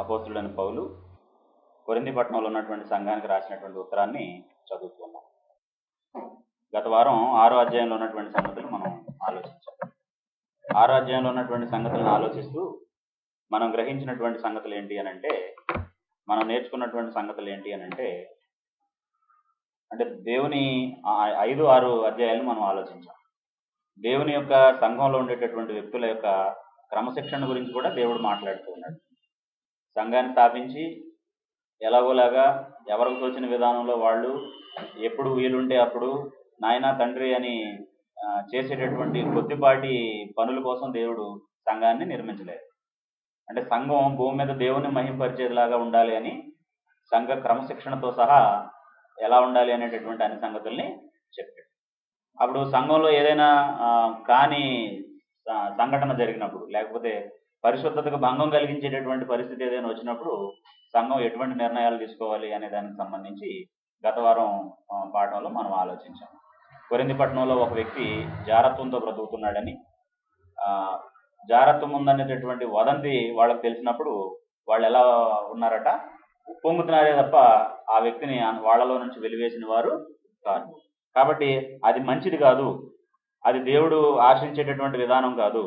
అపోస్తులైన పౌలు కొరింథీ పట్టణంలో ఉన్నటువంటి సంఘానికి రాసినటువంటి ఉత్తరాన్ని చదువుతున్నాం. గత వారం 6వ అధ్యాయంలో ఉన్నటువంటి సంగతులు మనం ఆలోచించాం. 6వ అధ్యాయంలో ఉన్నటువంటి సంగతులను ఆలోచిస్తూ మనం గ్రహించినటువంటి సంగతులు ఏంటి అని అంటే, మనం నేర్చుకున్నటువంటి సంగతులు ఏంటి అని అంటే దేవుని 5-6 అధ్యాయాలను మనం ఆలోచించాం. దేవుని యొక్క సంఘంలో ఉండేటటువంటి వ్యక్తుల యొక్క క్రమశిక్షణ గురించి కూడా దేవుడు మాట్లాడుతూ ఉన్నాడు. సంఘాన్ని స్థాపించి ఎలాగోలాగా ఎవరికి తోచిన విధానంలో వాళ్ళు ఎప్పుడు వీలుంటే అప్పుడు నాయన తండ్రి అని చేసేటటువంటి కొద్దిపాటి పనుల కోసం దేవుడు సంఘాన్ని నిర్మించలేదు. అంటే సంఘం భూమి మీద దేవుని మహింపరిచేలాగా ఉండాలి అని సంఘ క్రమశిక్షణతో సహా ఎలా ఉండాలి అనేటటువంటి అన్ని సంగతుల్ని చెప్పాడు. అప్పుడు సంఘంలో ఏదైనా కాని సంఘటన జరిగినప్పుడు, లేకపోతే పరిశుద్ధతకు భంగం కలిగించేటటువంటి పరిస్థితి ఏదైనా వచ్చినప్పుడు సంఘం ఎటువంటి నిర్ణయాలు తీసుకోవాలి అనే దానికి సంబంధించి గత వారం పాఠంలో మనం ఆలోచించాం. కొరింథీ పట్టణంలో ఒక వ్యక్తి జారత్వంతో బ్రతుకుతున్నాడని, జారత్వం ఉందనేటటువంటి వదంతి వాళ్ళకు తెలిసినప్పుడు వాళ్ళు ఎలా ఉన్నారట, ఉప్పొంగుతున్నారే తప్ప ఆ వ్యక్తిని వాళ్ళలో నుంచి వెలివేసిన వారు కాదు. కాబట్టి అది మంచిది కాదు, అది దేవుడు ఆశించేటటువంటి విధానం కాదు,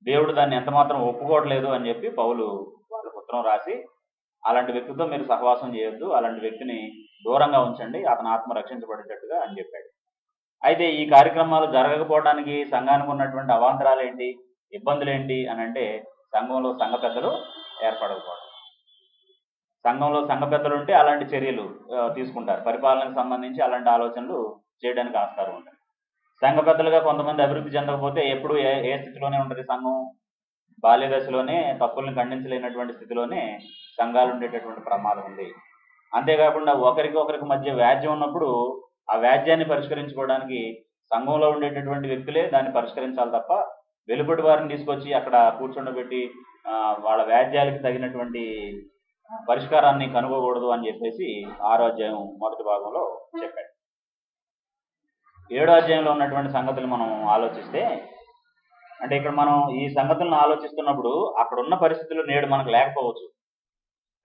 దేవుడు దాన్ని ఎంతమాత్రం ఒప్పుకోవట్లేదు అని చెప్పి పౌలు వాళ్ళకు ఉత్తరం రాసి, అలాంటి వ్యక్తితో మీరు సహవాసం చేయొద్దు, అలాంటి వ్యక్తిని దూరంగా ఉంచండి, అతని ఆత్మ రక్షించబడేటట్టుగా అని చెప్పాడు. అయితే ఈ కార్యక్రమాలు జరగకపోవడానికి సంఘానికి ఉన్నటువంటి అవాంతరాలు ఏంటి, ఇబ్బందులు ఏంటి అని అంటే, సంఘంలో సంఘ పెద్దలు ఏర్పడకపోవడం. సంఘంలో సంఘ పెద్దలు ఉంటే అలాంటి చర్యలు తీసుకుంటారు, పరిపాలనకు సంబంధించి అలాంటి ఆలోచనలు చేయడానికి ఆస్కారం ఉంటుంది. సంఘ పెద్దలుగా కొంతమంది అభివృద్ధి చెందకపోతే ఎప్పుడు ఏ స్థితిలోనే ఉంటుంది సంఘం? బాల్య దశలోనే తప్పుల్ని ఖండించలేనటువంటి స్థితిలోనే సంఘాలు ఉండేటటువంటి ప్రమాదం ఉంది. అంతేకాకుండా ఒకరికి మధ్య వ్యాజ్యం ఉన్నప్పుడు ఆ వ్యాజ్యాన్ని పరిష్కరించుకోవడానికి సంఘంలో ఉండేటటువంటి వ్యక్తులే దాన్ని పరిష్కరించాలి తప్ప వెలుపటి వారిని తీసుకొచ్చి అక్కడ కూర్చుండబెట్టి వాళ్ళ వ్యాజ్యాలకి తగినటువంటి పరిష్కారాన్ని కనుగోకూడదు అని చెప్పేసి 6వ అధ్యాయం మొదటి భాగంలో చెప్పాడు. 7వ అధ్యాయంలో ఉన్నటువంటి సంగతులు మనం ఆలోచిస్తే, అంటే ఇక్కడ మనం ఈ సంగతులను ఆలోచిస్తున్నప్పుడు అక్కడ ఉన్న పరిస్థితులు నేడు మనకు లేకపోవచ్చు,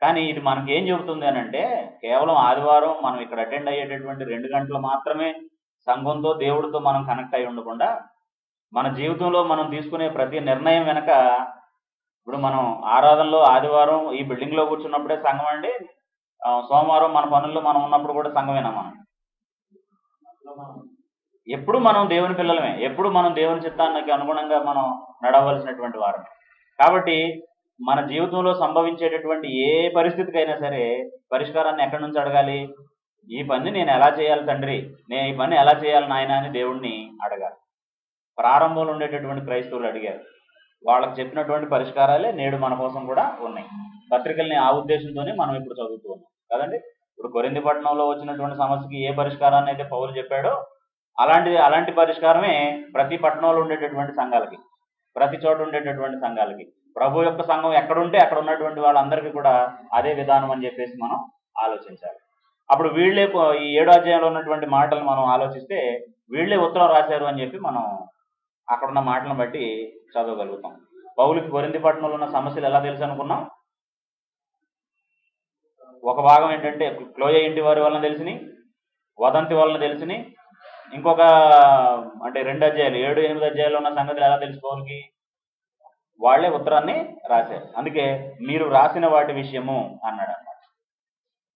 కానీ ఇది మనకి ఏం చెబుతుంది అని అంటే, కేవలం ఆదివారం మనం ఇక్కడ అటెండ్ అయ్యేటటువంటి 2 గంటలు మాత్రమే సంఘంతో దేవుడితో మనం కనెక్ట్ అయి ఉండకుండా, మన జీవితంలో మనం తీసుకునే ప్రతి నిర్ణయం వెనక, ఇప్పుడు మనం ఆరాధనలో ఆదివారం ఈ బిల్డింగ్లో కూర్చున్నప్పుడే సంఘం అండి, సోమవారం మన పనుల్లో మనం ఉన్నప్పుడు కూడా సంఘమేనా? మనం ఎప్పుడు మనం దేవుని పిల్లలమే, ఎప్పుడు మనం దేవుని చిత్తానికి అనుగుణంగా మనం నడవలసినటువంటి వారమే. కాబట్టి మన జీవితంలో సంభవించేటటువంటి ఏ పరిస్థితికైనా సరే పరిష్కారాన్ని ఎక్కడి నుంచి అడగాలి? ఈ పని నేను ఎలా చేయాలి తండ్రి, నేను ఈ పని ఎలా చేయాలి నాయన అని దేవుణ్ణి అడగాలి. ప్రారంభంలో ఉండేటటువంటి క్రైస్తవులు అడిగారు, వాళ్ళకి చెప్పినటువంటి పరిష్కారాలే నేడు మన కోసం కూడా ఉన్నాయి. పత్రికల్ని ఆ ఉద్దేశంతోనే మనం ఇప్పుడు చదువుతూ ఉన్నాం కదండి. ఇప్పుడు కొరింథీ పట్టణంలో వచ్చినటువంటి సమస్యకి ఏ పరిష్కారాన్ని అయితే పౌలు చెప్పాడో అలాంటి పరిష్కారమే ప్రతి పట్టణంలో ఉండేటటువంటి సంఘాలకి, ప్రతి చోట ఉండేటటువంటి సంఘాలకి, ప్రభు యొక్క సంఘం ఎక్కడుంటే అక్కడ ఉన్నటువంటి వాళ్ళందరికీ కూడా అదే విధానం అని చెప్పేసి మనం ఆలోచించాలి. అప్పుడు వీళ్ళే ఈ 7వ అధ్యాయంలో ఉన్నటువంటి మాటలు మనం ఆలోచిస్తే వీళ్ళే ఉత్తరం రాశారు అని చెప్పి మనం అక్కడున్న మాటలను బట్టి చదవగలుగుతాం. పౌలుకి కొరింథీ పట్టణంలో ఉన్న సమస్యలు ఎలా తెలుసు అనుకున్నాం? ఒక భాగం ఏంటంటే క్లోయ ఇంటి వారి వలన తెలిసినాయి, వదంతి వలన తెలిసినాయి. ఇంకొక అంటే 2 అధ్యాయాలు 7-8 అధ్యాయాలు ఉన్న సంగతులు ఎలా తెలుసు పౌలుకి? వాళ్లే ఉత్తరాన్ని రాశారు, అందుకే మీరు రాసిన వాటి విషయము అన్నాడు అన్నమాట.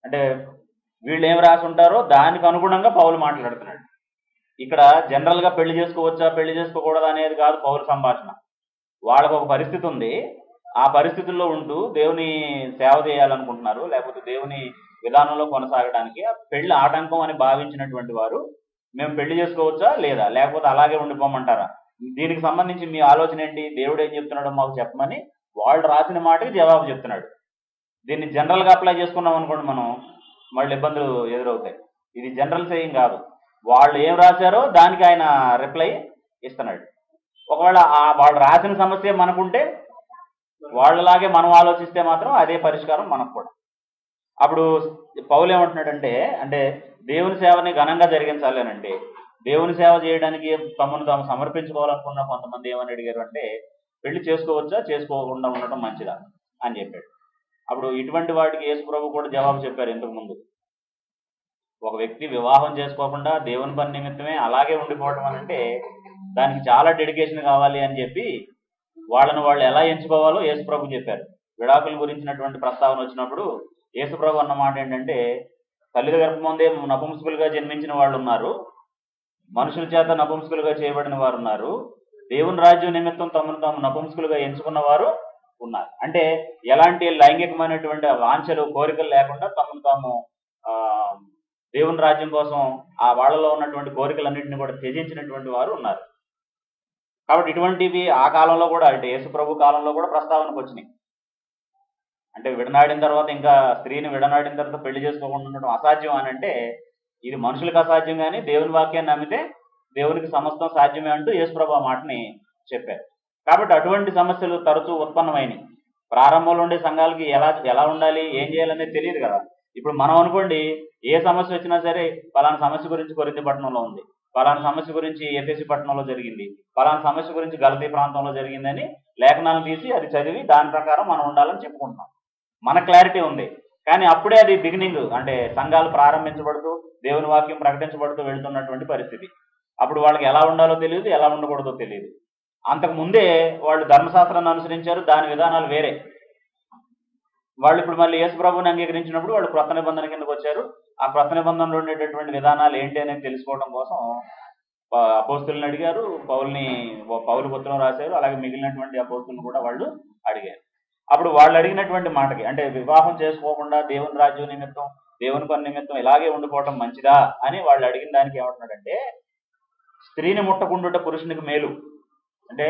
అంటే వీళ్ళు ఏం రాసి ఉంటారో దానికి అనుగుణంగా పౌలు మాట్లాడుతున్నాడు. ఇక్కడ జనరల్గా పెళ్లి చేసుకోవచ్చా పెళ్లి చేసుకోకూడదా అనేది కాదు పౌలు సంభాషణ. వాళ్ళకు ఒక పరిస్థితి ఉంది, ఆ పరిస్థితుల్లో ఉంటూ దేవుని సేవ చేయాలనుకుంటున్నారు, లేకపోతే దేవుని విధానంలో కొనసాగడానికి పెళ్లి ఆటంకం అని భావించినటువంటి వారు మేము పెళ్లి చేసుకోవచ్చా లేదా, లేకపోతే అలాగే ఉండిపోమంటారా, దీనికి సంబంధించి మీ ఆలోచన ఏంటి, దేవుడు ఏం చెప్తున్నాడో మాకు చెప్పమని వాళ్ళు రాసిన మాటకి జవాబు చెప్తున్నాడు. దీన్ని జనరల్గా అప్లై చేసుకున్నాం అనుకోండి మనం, మళ్ళీ ఇబ్బందులు ఎదురవుతాయి. ఇది జనరల్ సేయింగ్ కాదు, వాళ్ళు ఏం రాశారో దానికి ఆయన రిప్లై ఇస్తున్నాడు. ఒకవేళ వాళ్ళు రాసిన సమస్య మనకుంటే వాళ్ళలాగే మనం ఆలోచిస్తే మాత్రం అదే పరిష్కారం మనకు కూడా. అప్పుడు పౌలు ఏమంటున్నాడంటే, అంటే దేవుని సేవని ఘనంగా జరిగించాలి అని అంటే, దేవుని సేవ చేయడానికి తమను తాము సమర్పించుకోవాలనుకున్న కొంతమంది ఏమని అడిగారు అంటే, పెళ్లి చేసుకోవచ్చా చేసుకోకుండా ఉండటం మంచిదా అని చెప్పాడు. అప్పుడు ఇటువంటి వాటికి యేసు ప్రభు కూడా జవాబు చెప్పారు ఇంతకు ముందు. ఒక వ్యక్తి వివాహం చేసుకోకుండా దేవుని పని నిమిత్తమే అలాగే ఉండిపోవడం అని అంటే దానికి చాలా డెడికేషన్ కావాలి అని చెప్పి వాళ్ళను వాళ్ళు ఎలా ఎంచుకోవాలో యేసు ప్రభు చెప్పారు. విడాకుల గురించినటువంటి ప్రస్తావన వచ్చినప్పుడు యేసు ప్రభు అన్న మాట ఏంటంటే, తల్లి గర్భం ముందే నపుంసకులుగా జన్మించిన వాళ్ళు ఉన్నారు, మనుషుల చేత నపుంసకులుగా చేయబడిన వారు ఉన్నారు, దేవుని రాజ్యం నిమిత్తం తమను తాము నపుంసకులుగా ఎంచుకున్న వారు ఉన్నారు. అంటే ఎలాంటి లైంగికమైనటువంటి వాంఛలు కోరికలు లేకుండా తమను తాము దేవుని రాజ్యం కోసం ఆ వాళ్ళలో ఉన్నటువంటి కోరికలన్నింటినీ కూడా త్యజించినటువంటి వారు ఉన్నారు. కాబట్టి ఇటువంటివి ఆ కాలంలో కూడా అంటే యేసు ప్రభు కాలంలో కూడా ప్రస్తావనకు వచ్చినాయి. అంటే విడనాడిన తర్వాత ఇంకా స్త్రీని విడనాడిన తర్వాత పెళ్లి చేసుకోకుండా ఉండడం అసాధ్యం అని అంటే ఇది మనుషులకు అసాధ్యం, కానీ దేవుని వాక్యాన్ని నమ్మితే దేవునికి సమస్తం సాధ్యమే అంటూ యేసు ప్రభు ఆ మాటని చెప్పారు. కాబట్టి అటువంటి సమస్యలు తరచూ ఉత్పన్నమైనవి. ప్రారంభంలో ఉండే సంఘాలకి ఎలా ఉండాలి, ఏం చేయాలనేది తెలియదు కదా. ఇప్పుడు మనం అనుకోండి, ఏ సమస్య వచ్చినా సరే పలానా సమస్య గురించి కొరింథీ పట్టణంలో ఉంది, పలానా సమస్య గురించి ఎఫెసీ పట్టణంలో జరిగింది, పలానా సమస్య గురించి గలతీ ప్రాంతంలో జరిగిందని లేఖనాలను తీసి అది చదివి దాని ప్రకారం మనం ఉండాలని చెప్పుకుంటున్నాం. మన క్లారిటీ ఉంది. కానీ అప్పుడే అది బిగినింగ్, అంటే సంఘాలు ప్రారంభించబడుతూ దేవుని వాక్యం ప్రకటించబడుతూ వెళ్తున్నటువంటి పరిస్థితి. అప్పుడు వాళ్ళకి ఎలా ఉండాలో తెలియదు, ఎలా ఉండకూడదో తెలియదు. అంతకు ముందే వాళ్ళు ధర్మశాస్త్రాన్ని అనుసరించారు, దాని విధానాలు వేరే. వాళ్ళు ఇప్పుడు మళ్ళీ యేసు ప్రభువుని అంగీకరించినప్పుడు వాళ్ళు క్రొత్త నిబంధన కిందకు వచ్చారు. ఆ క్రొత్త నిబంధనలో ఉండేటటువంటి విధానాలు ఏంటి అనేది తెలుసుకోవడం కోసం అపోస్తులను అడిగారు, పౌలు పత్రం రాశారు, అలాగే మిగిలినటువంటి అపోస్తులను కూడా వాళ్ళు అడిగారు. అప్పుడు వాళ్ళు అడిగినటువంటి మాటకి, అంటే వివాహం చేసుకోకుండా దేవుని రాజ్యం నిమిత్తం దేవుని పని నిమిత్తం ఇలాగే ఉండిపోవటం మంచిదా అని వాళ్ళు అడిగిన దానికి ఏమంటున్నాడంటే, స్త్రీని ముట్టకుండుట పురుషునికి మేలు. అంటే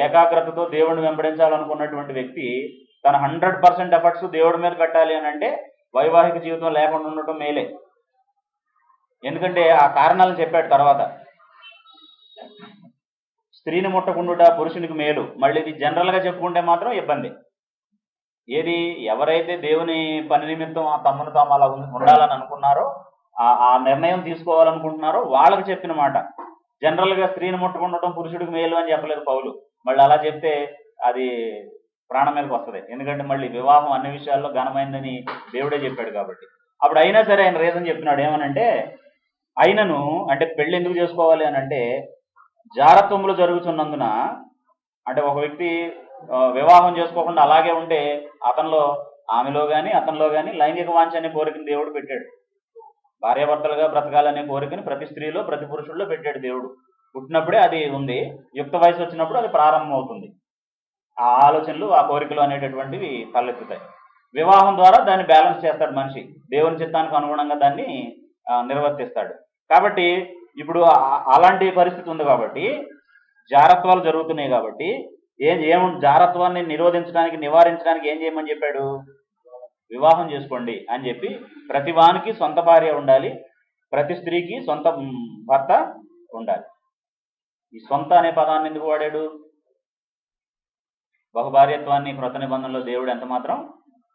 ఏకాగ్రతతో దేవుడిని వెంబడించాలనుకున్నటువంటి వ్యక్తి తన 100% ఎఫర్ట్స్ దేవుడి మీద పెట్టాలి అని అంటే వైవాహిక జీవితం లేకుండా ఉండటం మేలే. ఎందుకంటే ఆ కారణాలను చెప్పాడు తర్వాత. స్త్రీని ముట్టకుండుట పురుషునికి మేలు. మళ్ళీ ఇది జనరల్గా చెప్పుకుంటే మాత్రం ఇబ్బంది. ఏది ఎవరైతే దేవుని పని నిమిత్తం ఆ తమ్మును తాము అలా ఉండాలని అనుకున్నారో, ఆ నిర్ణయం తీసుకోవాలనుకుంటున్నారో వాళ్ళకి చెప్పిన మాట. జనరల్గా స్త్రీని ముట్టకుండటం పురుషుడికి మేలు అని చెప్పలేదు పౌలు. మళ్ళీ అలా చెప్తే అది ప్రాణం మీదకి వస్తుంది. ఎందుకంటే మళ్ళీ వివాహం అన్ని విషయాల్లో ఘనమైందని దేవుడే చెప్పాడు కాబట్టి. అప్పుడు అయినా సరే ఆయన రీజన్ చెప్పినాడు. ఏమనంటే, అయినను అంటే పెళ్లి ఎందుకు చేసుకోవాలి అని అంటే, జారత్వములు జరుగుతున్నందున, అంటే ఒక వ్యక్తి వివాహం చేసుకోకుండా అలాగే ఉంటే అతనిలో ఆమెలో కానీ అతనిలో కానీ లైంగిక వాంఛ అనే కోరికని దేవుడు పెట్టాడు. భార్యాభర్తలుగా బ్రతకాలనే కోరికని ప్రతి స్త్రీలో ప్రతి పురుషుల్లో పెట్టాడు దేవుడు. పుట్టినప్పుడే అది ఉంది, యుక్త వయసు వచ్చినప్పుడు అది ప్రారంభం అవుతుంది. ఆ ఆలోచనలు ఆ కోరికలు అనేటటువంటివి తలెత్తుతాయి. వివాహం ద్వారా దాన్ని బ్యాలెన్స్ చేస్తాడు మనిషి, దేవుని చిత్తానికి అనుగుణంగా దాన్ని నిర్వర్తిస్తాడు. కాబట్టి ఇప్పుడు అలాంటి పరిస్థితి ఉంది కాబట్టి, జారత్వాలు జరుగుతున్నాయి కాబట్టి జారత్వాన్ని నివారించడానికి ఏం చేయమని చెప్పాడు? వివాహం చేసుకోండి అని చెప్పి, ప్రతి వానికి సొంత భార్య ఉండాలి, ప్రతి స్త్రీకి సొంత భర్త ఉండాలి. ఈ సొంత అనే పదాన్ని ఎందుకు వాడాడు? బహుభార్యత్వాన్ని క్రొత్త నిబంధనలో దేవుడు ఎంత మాత్రం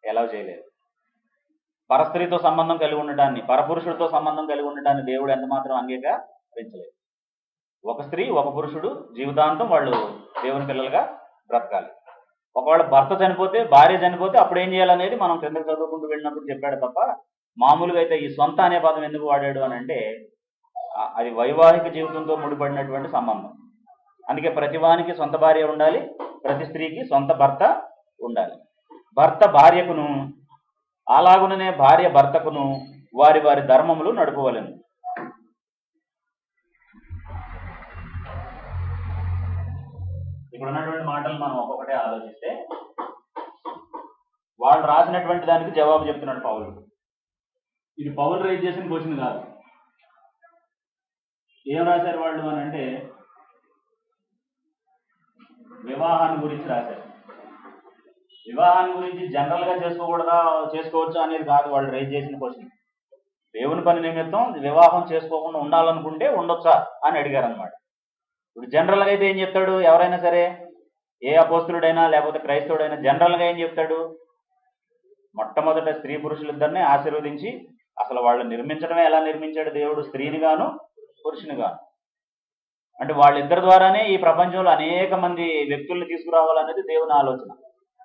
ఎలవ్ చేయలేదు. పరస్త్రీతో సంబంధం కలిగి ఉండటాన్ని, పరపురుషుడితో సంబంధం కలిగి ఉండటాన్ని దేవుడు ఎంత మాత్రం అంగీకరించలేదు. ఒక స్త్రీ ఒక పురుషుడు జీవితాంతం వాళ్ళు దేవుని పిల్లలుగా బ్రతకాలి. ఒకవేళ భర్త చనిపోతే, భార్య చనిపోతే అప్పుడు ఏం చేయాలనేది మనం క్రిందకు చదువుకుంటూ వెళ్ళినప్పుడు చెప్పాడు తప్ప, మామూలుగా అయితే ఈ సొంత అనే పదం ఎందుకు వాడాడు అని అంటే, అది వైవాహిక జీవితంతో ముడిపడినటువంటి సంబంధం. అందుకే ప్రతి వానికి సొంత భార్య ఉండాలి, ప్రతి స్త్రీకి సొంత భర్త ఉండాలి. భర్త భార్యకును అలాగుననే భార్య భర్తకును వారి వారి ధర్మములు నడుపువలెను. ఇక్కడ ఉన్నటువంటి మాటలు మనం ఒక్కొక్కటే ఆలోచిస్తే, వాళ్ళు రాసినటువంటి దానికి జవాబు చెప్తున్నాడు పౌలు. ఇది పౌలు రైజ్ చేసిన క్వశ్చన్ కాదు. ఏం రాశారు వాళ్ళు అని అంటే, వివాహాన్ని గురించి రాశారు. వివాహాన్ని గురించి జనరల్గా చేసుకోవచ్చా అనేది కాదు వాళ్ళు రైజ్ చేసిన క్వశ్చన్. దేవుని పని నిమిత్తం వివాహం చేసుకోకుండా ఉండాలనుకుంటే ఉండొచ్చా అని అడిగారు అనమాట. ఇప్పుడు జనరల్గా అయితే ఏం చెప్తాడు? ఎవరైనా సరే, ఏ అపోస్తులుడైనా లేకపోతే క్రైస్తవుడైనా జనరల్గా ఏం చెప్తాడు? మొట్టమొదట స్త్రీ పురుషులిద్దరిని ఆశీర్వదించి, అసలు వాళ్ళు నిర్మించడమే ఎలా నిర్మించాడు దేవుడు, స్త్రీని గాను పురుషుని గాను. అంటే వాళ్ళిద్దరి ద్వారానే ఈ ప్రపంచంలో అనేక మంది వ్యక్తుల్ని తీసుకురావాలనేది దేవుని ఆలోచన.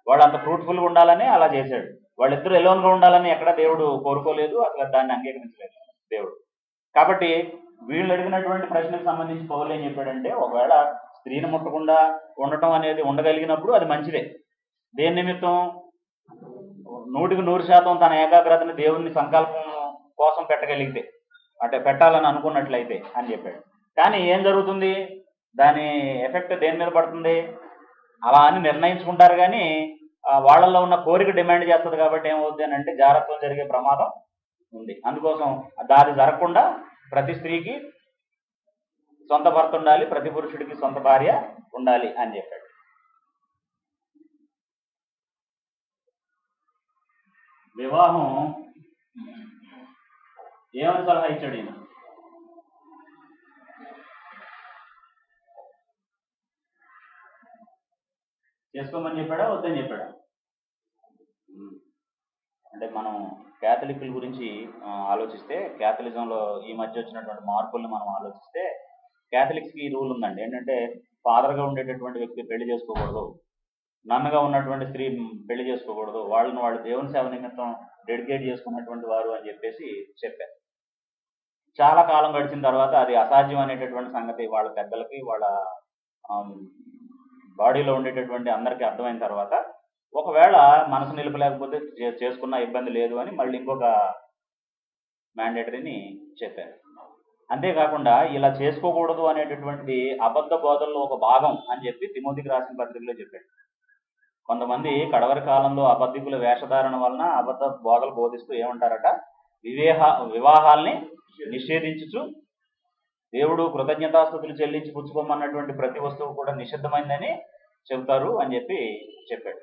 వాళ్ళు అంత ఫ్రూట్ఫుల్గా ఉండాలని అలా చేశాడు. వాళ్ళిద్దరూ ఎలోన్గా ఉండాలని ఎక్కడ దేవుడు కోరుకోలేదు, అసలు దాన్ని అంగీకరించలేదు దేవుడు. కాబట్టి వీళ్ళు అడిగినటువంటి ప్రశ్నకు సంబంధించి పౌలు ఏం చెప్పాడంటే, ఒకవేళ స్త్రీని ముట్టకుండా ఉండటం అనేది ఉండగలిగినప్పుడు అది మంచిదే. దేని నిమిత్తం? 100% తన ఏకాగ్రతని దేవుని సంకల్పం కోసం పెట్టగలిగితే, అంటే పెట్టాలని అనుకున్నట్లయితే అని చెప్పాడు. కానీ ఏం జరుగుతుంది? దాని ఎఫెక్ట్ దేని మీద పడుతుంది? అలా అని నిర్ణయించుకుంటారు, కానీ వాళ్ళల్లో ఉన్న కోరిక డిమాండ్ చేస్తుంది. కాబట్టి ఏమవుతుంది అని అంటే జాగ్రత్తలు జరిగే ప్రమాదం ఉంది. అందుకోసం దారి జరగకుండా ప్రతి స్త్రీకి సొంత భర్త ఉండాలి, ప్రతి పురుషుడికి సొంత భార్య ఉండాలి అని చెప్పాడు. వివాహం ఏమని సలహా ఇచ్చాడు ఈయన? చేసుకోమని చెప్పాడా, వద్దని చెప్పాడా? అంటే మనం క్యాథలిక్ల గురించి ఆలోచిస్తే, క్యాథలిజంలో ఈ మధ్య వచ్చినటువంటి మార్పుల్ని మనం ఆలోచిస్తే, క్యాథలిక్స్కి ఈ రూల్ ఉందండి. ఏంటంటే ఫాదర్గా ఉండేటటువంటి వ్యక్తి పెళ్లి చేసుకోకూడదు, నన్నగా ఉన్నటువంటి స్త్రీ పెళ్లి చేసుకోకూడదు, వాళ్ళని వాళ్ళు దేవుని సేవ నిమిత్తం డెడికేట్ చేసుకున్నటువంటి వారు అని చెప్పేసి చెప్పారు. చాలా కాలం గడిచిన తర్వాత అది అసాధ్యం అనేటటువంటి సంగతి వాళ్ళ పెద్దలకి, వాళ్ళ బాడీలో ఉండేటటువంటి అందరికీ అర్థమైన తర్వాత, ఒకవేళ మనసు నిలపలేకపోతే చేసుకున్న ఇబ్బంది లేదు అని మళ్ళీ ఇంకొక మ్యాండేటరీని చెప్పారు. అంతేకాకుండా ఇలా చేసుకోకూడదు అనేటటువంటి అబద్ధ బోధనలో ఒక భాగం అని చెప్పి తిమోతికి రాసిన పత్రికలో చెప్పాడు. కొంతమంది కడవరి కాలంలో అబద్ధికుల వేషధారణ వలన అబద్ధ బోధలు బోధిస్తూ ఏమంటారట, వివాహాల్ని నిషేధించుచు దేవుడు కృతజ్ఞతాస్తుతులు చెల్లించి పుచ్చుకోమన్నటువంటి ప్రతి వస్తువు కూడా నిషిద్ధమైందని చెబుతారు అని చెప్పి చెప్పాడు.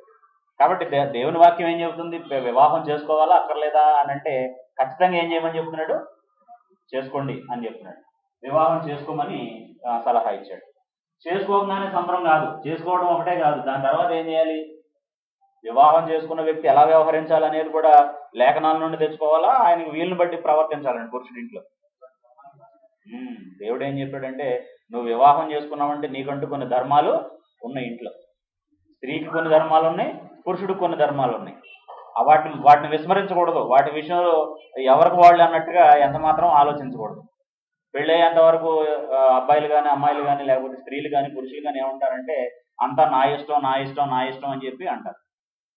కాబట్టి దేవుని వాక్యం ఏం చెబుతుంది? వివాహం చేసుకోవాలా అక్కర్లేదా అని అంటే ఖచ్చితంగా ఏం చేయమని చెప్తున్నాడు? చేసుకోండి అని చెప్తున్నాడు. వివాహం చేసుకోమని సలహా ఇచ్చాడు. చేసుకోగానే సంబరం కాదు, చేసుకోవడం ఒకటే కాదు, దాని తర్వాత ఏం చేయాలి? వివాహం చేసుకున్న వ్యక్తి ఎలా వ్యవహరించాలనేది కూడా లేఖనాల నుండి తెచ్చుకోవాలా, ఆయనకు వీలుని బట్టి ప్రవర్తించాలండి పురుషుడి ఇంట్లో. దేవుడు ఏం చెప్పాడంటే, నువ్వు వివాహం చేసుకున్నావంటే నీకంటూ కొన్ని ధర్మాలు ఉన్నాయి ఇంట్లో. స్త్రీకి కొన్ని ధర్మాలు ఉన్నాయి, పురుషుడికి కొన్ని ధర్మాలు ఉన్నాయి. వాటిని విస్మరించకూడదు. వాటి విషయంలో ఎవరికి వాళ్ళు అన్నట్టుగా ఎంత మాత్రం ఆలోచించకూడదు. పెళ్ళయ్యేంత వరకు అబ్బాయిలు కానీ అమ్మాయిలు కానీ లేకపోతే స్త్రీలు కానీ పురుషులు కానీ ఏమంటారంటే, అంతా నా ఇష్టం నా ఇష్టం నా ఇష్టం అని చెప్పి అంటారు.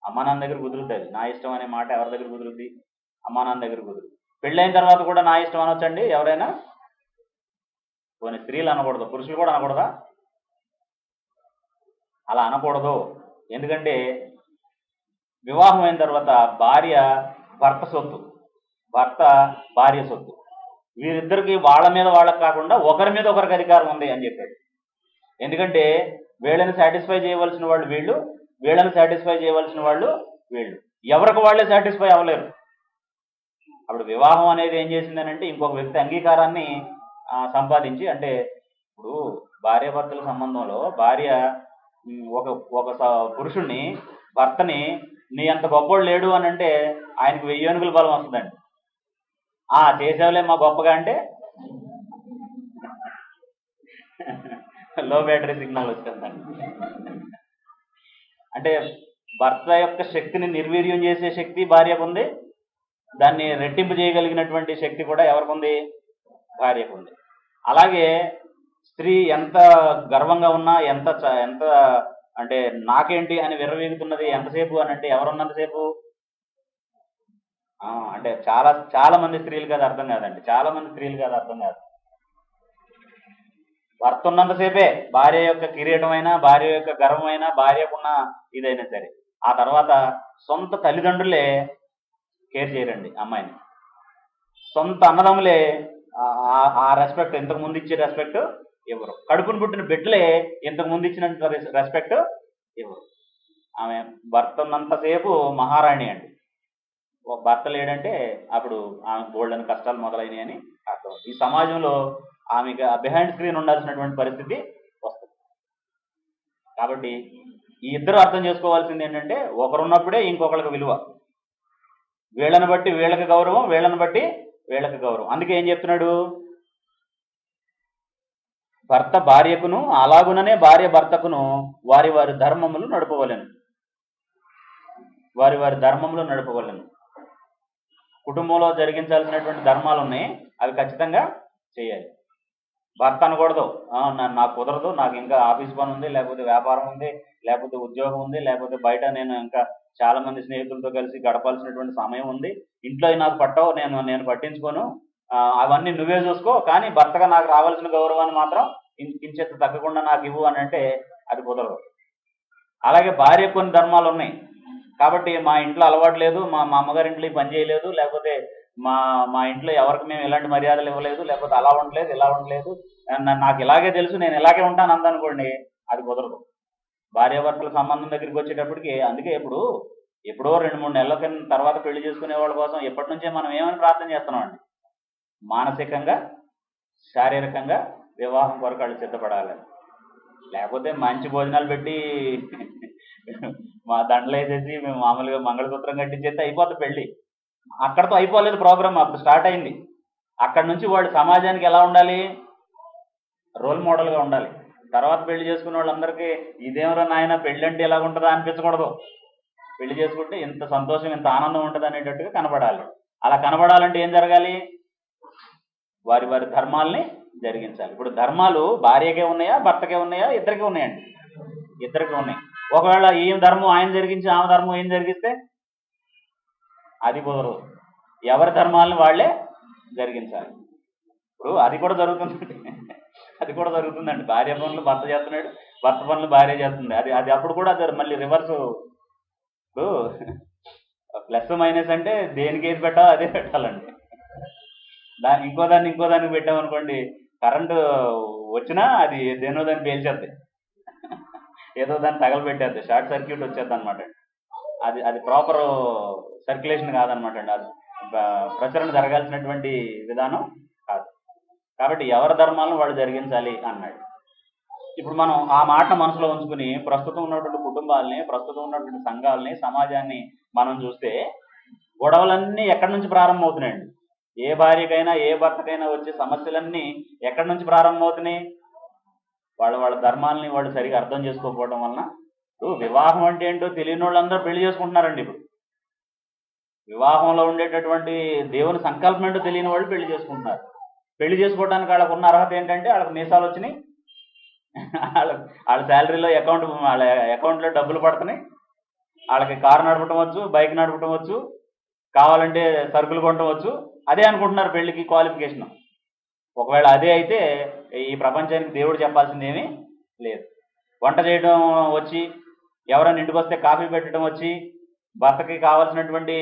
అమ్మా నాన్న దగ్గర కుదురుతుంది. నా ఇష్టం అనే మాట ఎవరి దగ్గర కుదురుద్ది? అమ్మా నాన్న దగ్గర కుదురుద్ది. పెళ్ళైన తర్వాత కూడా నా ఇష్టం అనొచ్చండి ఎవరైనా? కొన్ని స్త్రీలు అనకూడదు, పురుషులు కూడా అనకూడదా? అలా అనకూడదు. ఎందుకంటే వివాహం అయిన తర్వాత భార్య భర్త సొత్తు, భర్త భార్య సొత్తు. వీరిద్దరికి వాళ్ళ మీద వాళ్ళకి కాకుండా ఒకరి మీద ఒకరికి అధికారం ఉంది అని చెప్పాడు. ఎందుకంటే వీళ్ళని సాటిస్ఫై చేయవలసిన వాళ్ళు వీళ్ళు, వీళ్ళని సాటిస్ఫై చేయవలసిన వాళ్ళు వీళ్ళు. ఎవరికి వాళ్ళే సాటిస్ఫై అవ్వలేరు. అప్పుడు వివాహం అనేది ఏం చేసిందనంటే ఇంకొక వ్యక్తి అంగీకారాన్ని సంపాదించి, అంటే ఇప్పుడు భార్యాభర్తల సంబంధంలో భార్య ఒక పురుషుణ్ణి భర్తని నీ అంత గొప్పోడు లేడు అని అంటే ఆయనకు 1000 ఏనుగుల బలం వస్తుందండి. చేసేవలే మా గొప్పగా అంటే లో బ్యాటరీ సిగ్నల్ వస్తుందండి. అంటే భర్త యొక్క శక్తిని నిర్వీర్యం చేసే శక్తి భార్యకు ఉంది, దాన్ని రెట్టింపు చేయగలిగినటువంటి శక్తి కూడా ఎవరికి ఉంది? భార్యకు ఉంది. అలాగే స్త్రీ ఎంత గర్వంగా ఉన్నా, ఎంత అంటే నాకేంటి అని విర్రవీగుతున్నది ఎంతసేపు అని అంటే ఎవరున్నంతసేపు? అంటే చాలా మంది స్త్రీలకు అది అర్థం కాదండి. చాలా మంది స్త్రీలకు అది అర్థం కాదు. భర్త ఉన్నంతసేపే భార్య యొక్క కిరీటమైనా, భార్య యొక్క గర్వమైనా, భార్యకున్న ఇదైనా సరే. ఆ తర్వాత సొంత తల్లిదండ్రులే కేర్ చేయరండి అమ్మాయిని. సొంత అన్నదమ్ములే ఆ రెస్పెక్ట్, ఇంతకు ముందు ఇచ్చే రెస్పెక్ట్ ఇవ్వరు. కడుపును పుట్టిన బిడ్డలే ఇంతకు ముందు ఇచ్చినంత రెస్పెక్ట్ ఇవ్వరు. ఆమె భర్త ఉన్నంతసేపు మహారాణి అండి. భర్త లేడంటే అప్పుడు ఆమెకు బోల్డని కష్టాలు మొదలైనవి అని అర్థం. ఈ సమాజంలో ఆమెకి బిహైండ్ స్క్రీన్ ఉండాల్సినటువంటి పరిస్థితి వస్తుంది. కాబట్టి ఈ ఇద్దరు అర్థం చేసుకోవాల్సింది ఏంటంటే, ఒకరున్నప్పుడే ఇంకొకరికి విలువ. వీళ్ళని బట్టి వీళ్ళకి గౌరవం, వీళ్ళని బట్టి వీళ్ళకి గౌరవం. అందుకే ఏం చెప్తున్నాడు? భర్త భార్యకును అలాగుననే భార్య భర్తకును వారి వారి ధర్మములు నడుపవలెను. వారి వారి ధర్మంలో నడపగలను. కుటుంబంలో జరిగించాల్సినటువంటి ధర్మాలు ఉన్నాయి, అవి ఖచ్చితంగా చేయాలి. భర్త అనకూడదు నాకు కుదరదు, నాకు ఇంకా ఆఫీస్ పని ఉంది, లేకపోతే వ్యాపారం ఉంది, లేకపోతే ఉద్యోగం ఉంది, లేకపోతే బయట నేను ఇంకా చాలా మంది స్నేహితులతో కలిసి గడపాల్సినటువంటి సమయం ఉంది, ఇంట్లో నాకు పట్టవు, నేను పట్టించుకోను, అవన్నీ నువ్వే చూసుకో, కానీ భర్తగా నాకు రావాల్సిన గౌరవాన్ని మాత్రం కించెత్తు తగ్గకుండా నాకు ఇవ్వు అని అంటే అది కుదరదు. అలాగే భార్య కొన్ని ధర్మాలు ఉన్నాయి, కాబట్టి మా ఇంట్లో అలవాటు లేదు, మా అమ్మగారి ఇంట్లో పని చేయలేదు, లేకపోతే మా ఇంట్లో ఎవరికి మేము ఎలాంటి మర్యాదలు ఇవ్వలేదు, లేకపోతే అలా ఉండలేదు, ఇలా ఉండలేదు, నాకు ఇలాగే తెలుసు, నేను ఇలాగే ఉంటాను అందనుకోండి, అది కుదరదు. భార్యాభర్తల సంబంధం దగ్గరికి వచ్చేటప్పటికి అందుకే ఎప్పుడో 2-3 నెలల తర్వాత పెళ్లి చేసుకునే వాళ్ళ కోసం ఎప్పటి నుంచే మనం ఏమని ప్రార్థన చేస్తున్నామండి, మానసికంగా శారీరకంగా వివాహం కొరకు వాళ్ళు సిద్ధపడాలని. లేకపోతే మంచి భోజనాలు పెట్టి మా దండలు వేసేసి మేము మామూలుగా మంగళసూత్రం కట్టించేస్తే అయిపోతుంది పెళ్ళి. అక్కడతో అయిపోలేదు ప్రోగ్రామ్, అప్పుడు స్టార్ట్ అయింది. అక్కడి నుంచి వాళ్ళు సమాజానికి ఎలా ఉండాలి, రోల్ మోడల్గా ఉండాలి. తర్వాత పెళ్లి చేసుకున్న వాళ్ళందరికీ ఇదేమరా నాయన పెళ్ళి అంటే ఎలా ఉంటుందా అనిపించకూడదు. పెళ్లి చేసుకుంటే ఇంత సంతోషం, ఇంత ఆనందం ఉంటుంది అనేటట్టుగా కనబడాలి. అలా కనబడాలంటే ఏం జరగాలి, వారి వారి ధర్మాల్ని జరిగించాలి. ఇప్పుడు ధర్మాలు భార్యకే ఉన్నాయా, భర్తకే ఉన్నాయా? ఇద్దరికే ఉన్నాయండి, ఇద్దరికే ఉన్నాయి. ఒకవేళ ఈ ధర్మం ఆయన జరిగించి ఆమె ధర్మం ఏం జరిగిస్తే అది కుదరదు. ఎవరి ధర్మాలను వాళ్ళే జరిగించాలి. ఇప్పుడు అది కూడా జరుగుతుందండి. భార్య పనులు భర్త చేస్తున్నాడు, భర్త పనులు భార్య చేస్తుంది. అది అప్పుడు కూడా అది మళ్ళీ రివర్స్. ఇప్పుడు ప్లస్ మైనస్ అంటే దేనికి ఏది పెట్టాలో అదే పెట్టాలండి. ఇంకో దానికి పెట్టామనుకోండి, కరెంటు వచ్చినా అది దేనో దాన్ని పేల్చేద్ది, ఏదో దాన్ని తగలబెట్టేద్ది, షార్ట్ సర్క్యూట్ వచ్చేద్ది అనమాట. అది ప్రాపర్ సర్క్యులేషన్ కాదనమాట అండి, అది ప్రచరణ జరగాల్సినటువంటి విధానం కాదు. కాబట్టి ఎవరి ధర్మాలను వాళ్ళు జరిగించాలి అన్నాడు. ఇప్పుడు మనం ఆ మాట మనసులో ఉంచుకుని ప్రస్తుతం ఉన్నటువంటి కుటుంబాలని, ప్రస్తుతం ఉన్నటువంటి సంఘాలని, సమాజాన్ని మనం చూస్తే గొడవలన్నీ ఎక్కడి నుంచి ప్రారంభమవుతున్నాయండి? ఏ భార్యకైనా ఏ భర్తకైనా వచ్చే సమస్యలన్నీ ఎక్కడి నుంచి ప్రారంభమవుతున్నాయి? వాళ్ళ ధర్మాలని వాళ్ళు సరిగా అర్థం చేసుకోకపోవడం వలన. వివాహం అంటే ఏంటో తెలియని వాళ్ళందరూ పెళ్లి చేసుకుంటున్నారండి. ఇప్పుడు వివాహంలో ఉండేటటువంటి దేవుని సంకల్పం ఏంటో తెలియని వాళ్ళు పెళ్లి చేసుకుంటున్నారు. పెళ్లి చేసుకోవడానికి వాళ్ళకు ఉన్న అర్హత ఏంటంటే వాళ్ళకి మీసాలు వచ్చినాయి, వాళ్ళ శాలరీలో వాళ్ళ అకౌంట్లో డబ్బులు పడుతున్నాయి, వాళ్ళకి కారు నడపటం వచ్చు, బైక్ నడపటం వచ్చు, కావాలంటే సరుకులు కొనటం వచ్చు. అదే అనుకుంటున్నారు పెళ్లికి క్వాలిఫికేషన్. ఒకవేళ అదే అయితే ఈ ప్రపంచానికి దేవుడు చెప్పాల్సింది ఏమీ లేదు. వంట చేయడం వచ్చి, ఎవరైనా ఇంటికి వస్తే కాఫీ పెట్టడం వచ్చి, భర్తకి కావాల్సినటువంటి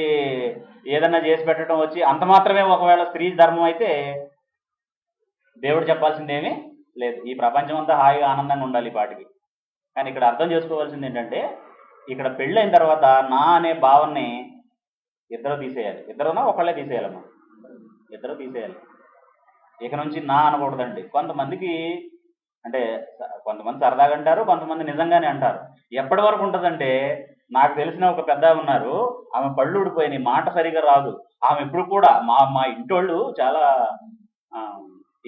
ఏదన్నా చేసి పెట్టడం వచ్చి, అంత మాత్రమే ఒకవేళ స్త్రీ ధర్మం అయితే దేవుడు చెప్పాల్సింది ఏమీ లేదు. ఈ ప్రపంచం అంతా హాయిగా ఆనందంగా ఉండాలి ఈ పాటికి. కానీ ఇక్కడ అర్థం చేసుకోవాల్సింది ఏంటంటే, ఇక్కడ పెళ్ళైన తర్వాత నా అనే భావనని ఇద్దరు తీసేయాలి. ఇద్దరునా ఒకళ్ళే తీసేయాలమ్మా, ఇద్దరు తీసేయాలి. ఇక నుంచి నా అనకూడదండి. కొంతమందికి అంటే కొంతమంది సరదాగా అంటారు, కొంతమంది నిజంగానే అంటారు. ఎప్పటి వరకు ఉంటుందంటే, నాకు తెలిసిన ఒక పెద్ద ఉన్నారు, ఆమె పళ్ళు ఊడిపోయినాయి, మాట సరిగా రాదు. ఆమె ఎప్పుడు కూడా మా ఇంటోళ్ళు చాలా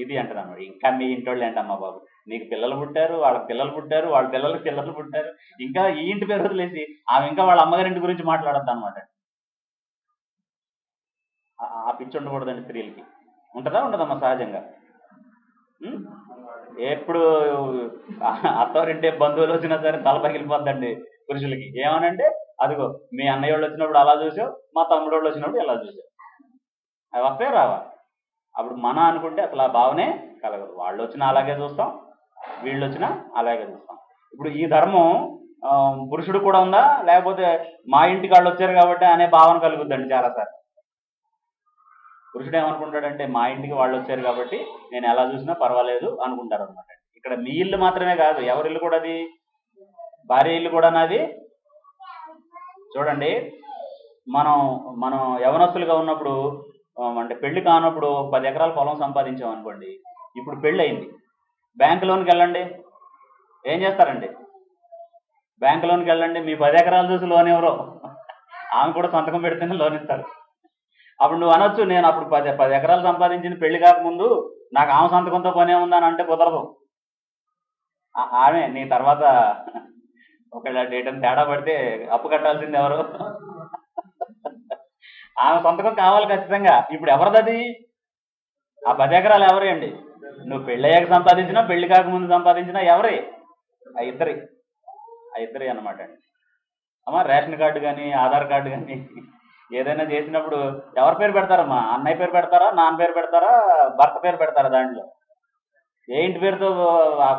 ఇది అంటారు అన్నమాట. ఇంకా మీ ఇంటోళ్ళు ఏంటమ్మా బాబు, నీకు పిల్లలు పుట్టారు, వాళ్ళకి పిల్లలు పుట్టారు, వాళ్ళ పిల్లలకి పిల్లలు పుట్టారు, ఇంకా ఈ ఇంటి పేరు వదిలేసి ఆమె ఇంకా వాళ్ళ అమ్మగారింటి గురించి మాట్లాడద్దు అనమాట. ఆ పిచ్చి ఉండకూడదండి స్త్రీలకి. ఉంటుందా ఉండదమ్మా సహజంగా? ఎప్పుడు అత్తవారింటే బంధువులు వచ్చినా సరే తల పగిలిపోద్దండి పురుషులకి. ఏమనంటే, అదిగో మీ అన్నయ్య వాళ్ళు వచ్చినప్పుడు అలా చూసావు, మా తమ్ముడు వాళ్ళు వచ్చినప్పుడు ఎలా చూసావు, అవి వస్తే రావా? అప్పుడు మన అనుకుంటే అసలు ఆ భావనే కలగదు. వాళ్ళు వచ్చినా అలాగే చూస్తాం, వీళ్ళు వచ్చినా అలాగే చూస్తాం. ఇప్పుడు ఈ ధర్మం పురుషుడు కూడా ఉందా, లేకపోతే మా ఇంటికి వాళ్ళు వచ్చారు కాబట్టి అనే భావన కలుగుద్దండి చాలాసార్లు. పురుషుడు ఏమనుకుంటాడంటే, మా ఇంటికి వాళ్ళు వచ్చారు కాబట్టి నేను ఎలా చూసినా పర్వాలేదు అనుకుంటారు అనమాట. ఇక్కడ మీ ఇల్లు మాత్రమే కాదు, ఎవరి ఇల్లు కూడా, అది భార్య ఇల్లు కూడా నాది. చూడండి, మనం యవనస్తులుగా ఉన్నప్పుడు, అంటే పెళ్లి కానప్పుడు 10 ఎకరాల పొలం సంపాదించాం అనుకోండి. ఇప్పుడు పెళ్ళి అయింది, బ్యాంక్ లోన్కి వెళ్ళండి, ఏం చేస్తారండి? బ్యాంక్ లోన్కి వెళ్ళండి, మీ 10 ఎకరాలు చూసి లోన్ ఎవరో ఆమె కూడా సంతకం పెడితేనే లోన్ ఇస్తారు. అప్పుడు నువ్వు అనొచ్చు, నేను అప్పుడు 10 ఎకరాలు సంపాదించింది పెళ్లి కాకముందు, నాకు ఆమె సంతకంతో పనే ఉందని అంటే కుదరదు. ఆమె నీ తర్వాత ఒకవేళ డేట్ అని తేడా పడితే అప్పు కట్టాల్సింది ఎవరు? ఆమె సంతకం కావాలి ఖచ్చితంగా. ఇప్పుడు ఎవరిదది? ఆ 10 ఎకరాలు ఎవరే అండి? నువ్వు పెళ్ళయ్యాక సంపాదించినా పెళ్లి కాకముందు సంపాదించినా ఎవరే? ఆ ఇద్దరి అన్నమాట అండి. అమ్మా రేషన్ కార్డు కానీ ఆధార్ కార్డు కానీ ఏదైనా చేసినప్పుడు ఎవరి పేరు పెడతారమ్మా? అన్నయ్య పేరు పెడతారా, నాన్న పేరు పెడతారా, భర్త పేరు పెడతారా? దాంట్లో ఏ ఇంటి పేరుతో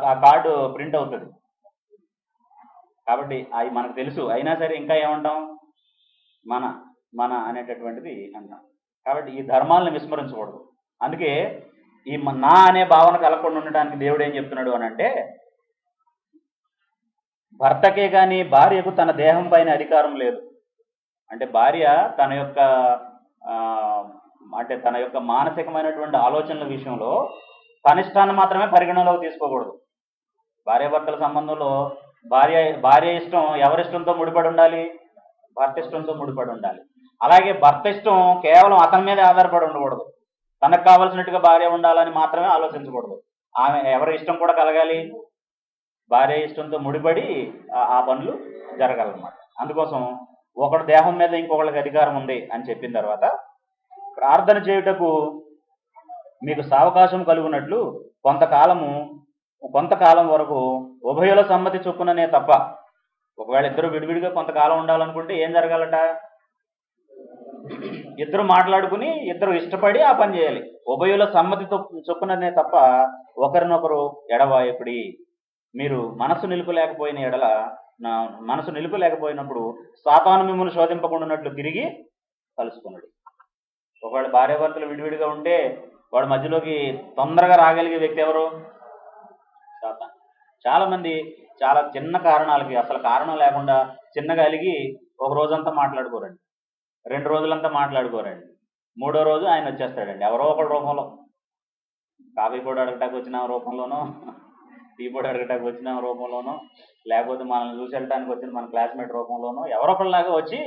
ఆ కార్డు ప్రింట్ అవుతుంది. కాబట్టి అవి మనకు తెలుసు. అయినా సరే ఇంకా ఏమంటాం? మన మన అనేటటువంటిది అంటాం. కాబట్టి ఈ ధర్మాలను విస్మరించకూడదు. అందుకే ఈ నా అనే భావన కలగకుండా ఉండడానికి దేవుడు ఏం చెప్తున్నాడు అని అంటే, భర్తకే కానీ భార్యకు తన దేహం పైన అధికారం లేదు. అంటే భార్య తన యొక్క తన యొక్క మానసికమైనటువంటి ఆలోచనల విషయంలో తన ఇష్టాన్ని మాత్రమే పరిగణనలోకి తీసుకోకూడదు. భార్యాభర్తల సంబంధంలో భార్య ఇష్టం ఎవరిష్టంతో ముడిపడి ఉండాలి? భర్త ఇష్టంతో ముడిపడి ఉండాలి. అలాగే భర్త ఇష్టం కేవలం అతని మీదే ఆధారపడి ఉండకూడదు. తనకు కావలసినట్టుగా భార్య ఉండాలని మాత్రమే ఆలోచించకూడదు. ఆమె ఎవరి ఇష్టం కూడా కలగాలి. భార్య ఇష్టంతో ముడిపడి ఆ పనులు జరగాలన్నమాట. అందుకోసం ఒకటి దేహం మీద ఇంకొకళ్ళకి అధికారం ఉంది అని చెప్పిన తర్వాత, ప్రార్థన చేయుటకు మీకు సావకాశం కలుగునట్లు కొంతకాలం వరకు ఉభయుల సమ్మతి చొప్పుననే తప్ప, ఒకవేళ ఇద్దరు విడివిడిగా కొంతకాలం ఉండాలనుకుంటే ఏం జరగాలట? ఇద్దరు మాట్లాడుకుని ఇద్దరు ఇష్టపడి ఆ పని చేయాలి. ఉభయుల సమ్మతి చొప్పుననే తప్ప ఒకరినొకరు ఎడబాయకుడి. మీరు మనసు నిలుపలేకపోయినప్పుడు సాతాను మిమ్మల్ని శోధింపకుండానట్లు తిరిగి కలుసుకున్నాడు. ఒకవేళ భార్యాభర్తలు విడివిడిగా ఉంటే వాడు మధ్యలోకి తొందరగా రాగలిగే వ్యక్తి ఎవరు? సాతాను. చాలా మంది చాలా చిన్న కారణాలకి, అసలు కారణం లేకుండా చిన్నగా అలిగి ఒక రోజంతా మాట్లాడుకోరండి, 2 రోజులంతా మాట్లాడుకోరండి, 3వ రోజు ఆయన వచ్చేస్తాడండి ఎవరో ఒకటి రూపంలో. కాఫీ పొడి అడగటానికి వచ్చిన రూపంలోనో, టీ పొడి అడగటానికి వచ్చిన రూపంలోనో, లేకపోతే మనల్ని చూసి వెళ్ళడానికి వచ్చిన మన క్లాస్మేట్ రూపంలోనో ఎవరొకరిలాగా వచ్చి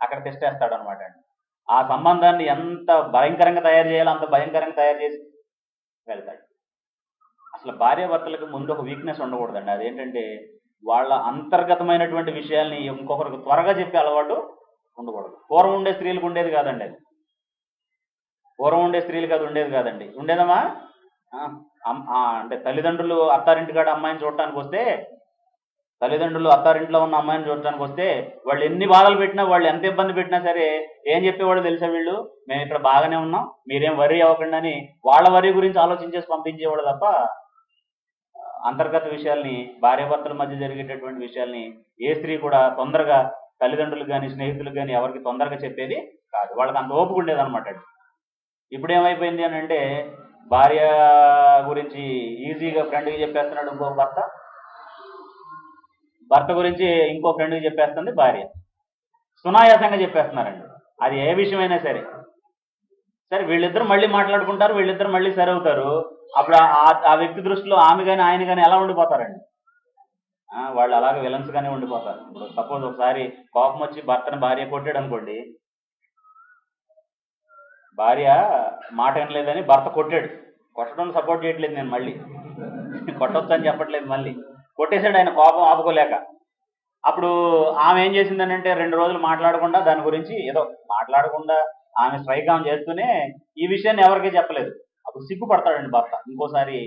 అక్కడ తెచ్చేస్తాడు అనమాట అండి. ఆ సంబంధాన్ని ఎంత భయంకరంగా తయారు చేయాలో అంత భయంకరంగా తయారు చేసి వెళ్తాడు. అసలు భార్యాభర్తలకు ముందు ఒక వీక్నెస్ ఉండకూడదండి. అదేంటంటే వాళ్ళ అంతర్గతమైనటువంటి విషయాల్ని ఇంకొకరికి త్వరగా చెప్పే అలవాటు ఉండకూడదు. పూర్వం ఉండే స్త్రీలకు ఉండేది కాదండి అది. ఉండేది కాదండి. ఉండేదమ్మా? అంటే తల్లిదండ్రులు అత్తారింటికాడ అమ్మాయిని చూడటానికి వస్తే, తల్లిదండ్రులు అత్తారింట్లో ఉన్న అమ్మాయిని చూడటానికి వస్తే వాళ్ళు ఎన్ని బాధలు పెట్టినా, వాళ్ళు ఎంత ఇబ్బంది పెట్టినా సరే ఏం చెప్పేవాళ్ళు తెలుసా? వీళ్ళు మేము ఇక్కడ బాగానే ఉన్నాం, మీరేం వరీ అవ్వకండి అని వాళ్ళ వరీ గురించి ఆలోచించేసి పంపించేవాళ్ళు తప్ప అంతర్గత విషయాల్ని, భార్యాభర్తల మధ్య జరిగేటటువంటి విషయాల్ని ఏ స్త్రీ కూడా తొందరగా తల్లిదండ్రులకు కానీ స్నేహితులకు కానీ ఎవరికి తొందరగా చెప్పేది కాదు. వాళ్ళకి అంత ఓపిక ఉండేది అనమాట. ఇప్పుడు ఏమైపోయింది అని అంటే, భార్య గురించి ఈజీగా ఫ్రెండ్కి చెప్పేస్తున్నాడు ఇంకో భర్త గురించి ఇంకో ఫ్రెండ్కి చెప్పేస్తుంది భార్య. సునాయాసంగా చెప్పేస్తున్నారండి. అది ఏ విషయమైనా సరే. వీళ్ళిద్దరు మళ్ళీ మాట్లాడుకుంటారు, వీళ్ళిద్దరు మళ్ళీ సరి అవుతారు. అప్పుడు ఆ వ్యక్తి దృష్టిలో ఆమె కానీ ఆయన కానీ ఎలా ఉండిపోతారండి? వాళ్ళు అలాగే విలన్స్ గానే ఉండిపోతారు. ఇప్పుడు సపోజ్ ఒకసారి కోపం వచ్చి భర్తను భార్య కొట్టాడు అనుకోండి, భార్య మాట వినలేదని భర్త కొట్టాడు. కొట్టడం సపోర్ట్ చేయట్లేదు నేను, మళ్ళీ కొట్టొచ్చు అని చెప్పట్లేదు, మళ్ళీ కొట్టేశాడు ఆయన కోపం ఆపుకోలేక. అప్పుడు ఆమె ఏం చేసిందని అంటే 2 రోజులు మాట్లాడకుండా దాని గురించి ఏదో మాట్లాడకుండా ఆమె స్ట్రైక్ ఆన్ చేస్తూనే ఈ విషయాన్ని ఎవరికీ చెప్పలేదు. అప్పుడు సిగ్గుపడతాడండి భర్త ఇంకోసారి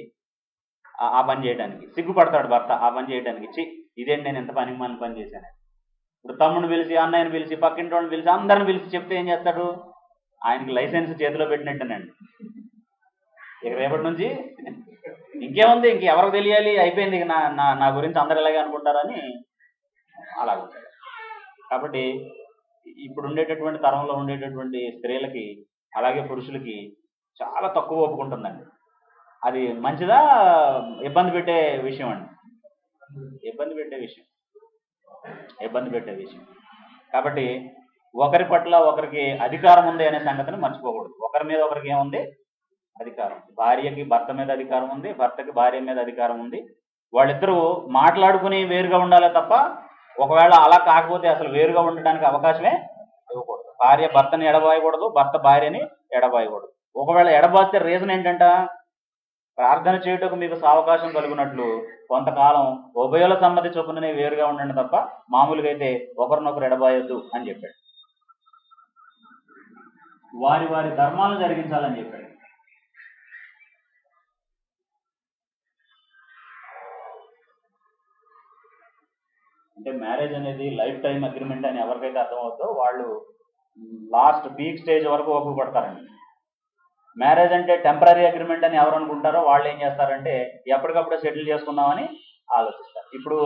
ఆ పని చేయడానికి. సిగ్గుపడతాడు భర్త ఆ పని చేయడానికి. ఇదేంటి నేను ఎంత పని చేశాను. ఇప్పుడు తమ్ముడిని పిలిచి, అన్నయ్యని పిలిచి, పక్కింటి వాళ్ళని పిలిచి, అందరిని పిలిచి చెప్తే ఏం చేస్తాడు? ఆయనకి లైసెన్స్ చేతిలో పెట్టినట్టేనండి. ఇక రేపటి నుంచి ఇంకేముంది, ఇంకెవరికి తెలియాలి, అయిపోయింది, ఇక నా గురించి అందరు ఎలాగే అనుకుంటారని అలాగుంటాడు. కాబట్టి ఇప్పుడు ఉండేటటువంటి తరంలో ఉండేటటువంటి స్త్రీలకి అలాగే పురుషులకి చాలా తక్కువ ఒప్పుకుంటుందండి. అది మంచిదా ఇబ్బంది పెట్టే విషయం అండి? ఇబ్బంది పెట్టే విషయం. కాబట్టి ఒకరి పట్ల ఒకరికి అధికారం ఉంది అనే సంగతిని మర్చిపోకూడదు. ఒకరి మీద ఒకరికి ఏముంది? అధికారం. భార్యకి భర్త మీద అధికారం ఉంది, భర్తకి భార్య మీద అధికారం ఉంది. వాళ్ళిద్దరూ మాట్లాడుకుని వేరుగా ఉండాలి తప్ప, ఒకవేళ అలా కాకపోతే అసలు వేరుగా ఉండడానికి అవకాశమే ఇవ్వకూడదు. భార్య భర్తని ఎడబాయకూడదు, భర్త భార్యని ఎడబాయకూడదు. ఒకవేళ ఎడబాస్తే రీజన్ ఏంటంట? ప్రార్థన చేయుటకు మీకు సావకాశం కలుగునట్లు కొంతకాలం ఉభయుల సమ్మతి చొప్పుననే వేరుగా ఉండండి తప్ప మామూలుగా అయితే ఒకరినొకరు ఎడబాయొద్దు అని చెప్పాడు. వారి వారి ధర్మాలను జరిగించాలని చెప్పాడు. అంటే మ్యారేజ్ అనేది లైఫ్ టైం అగ్రిమెంట్ అని ఎవరికైతే అర్థమవుతుందో వాళ్ళు లాస్ట్ పీక్ స్టేజ్ వరకు ఓపిక పడతారండి. మ్యారేజ్ అంటే టెంపరీ అగ్రిమెంట్ అని ఎవరు అనుకుంటారో వాళ్ళు ఏం చేస్తారంటే ఎప్పటికప్పుడు సెటిల్ చేసుకుందామని ఆలోచిస్తారు. ఇప్పుడు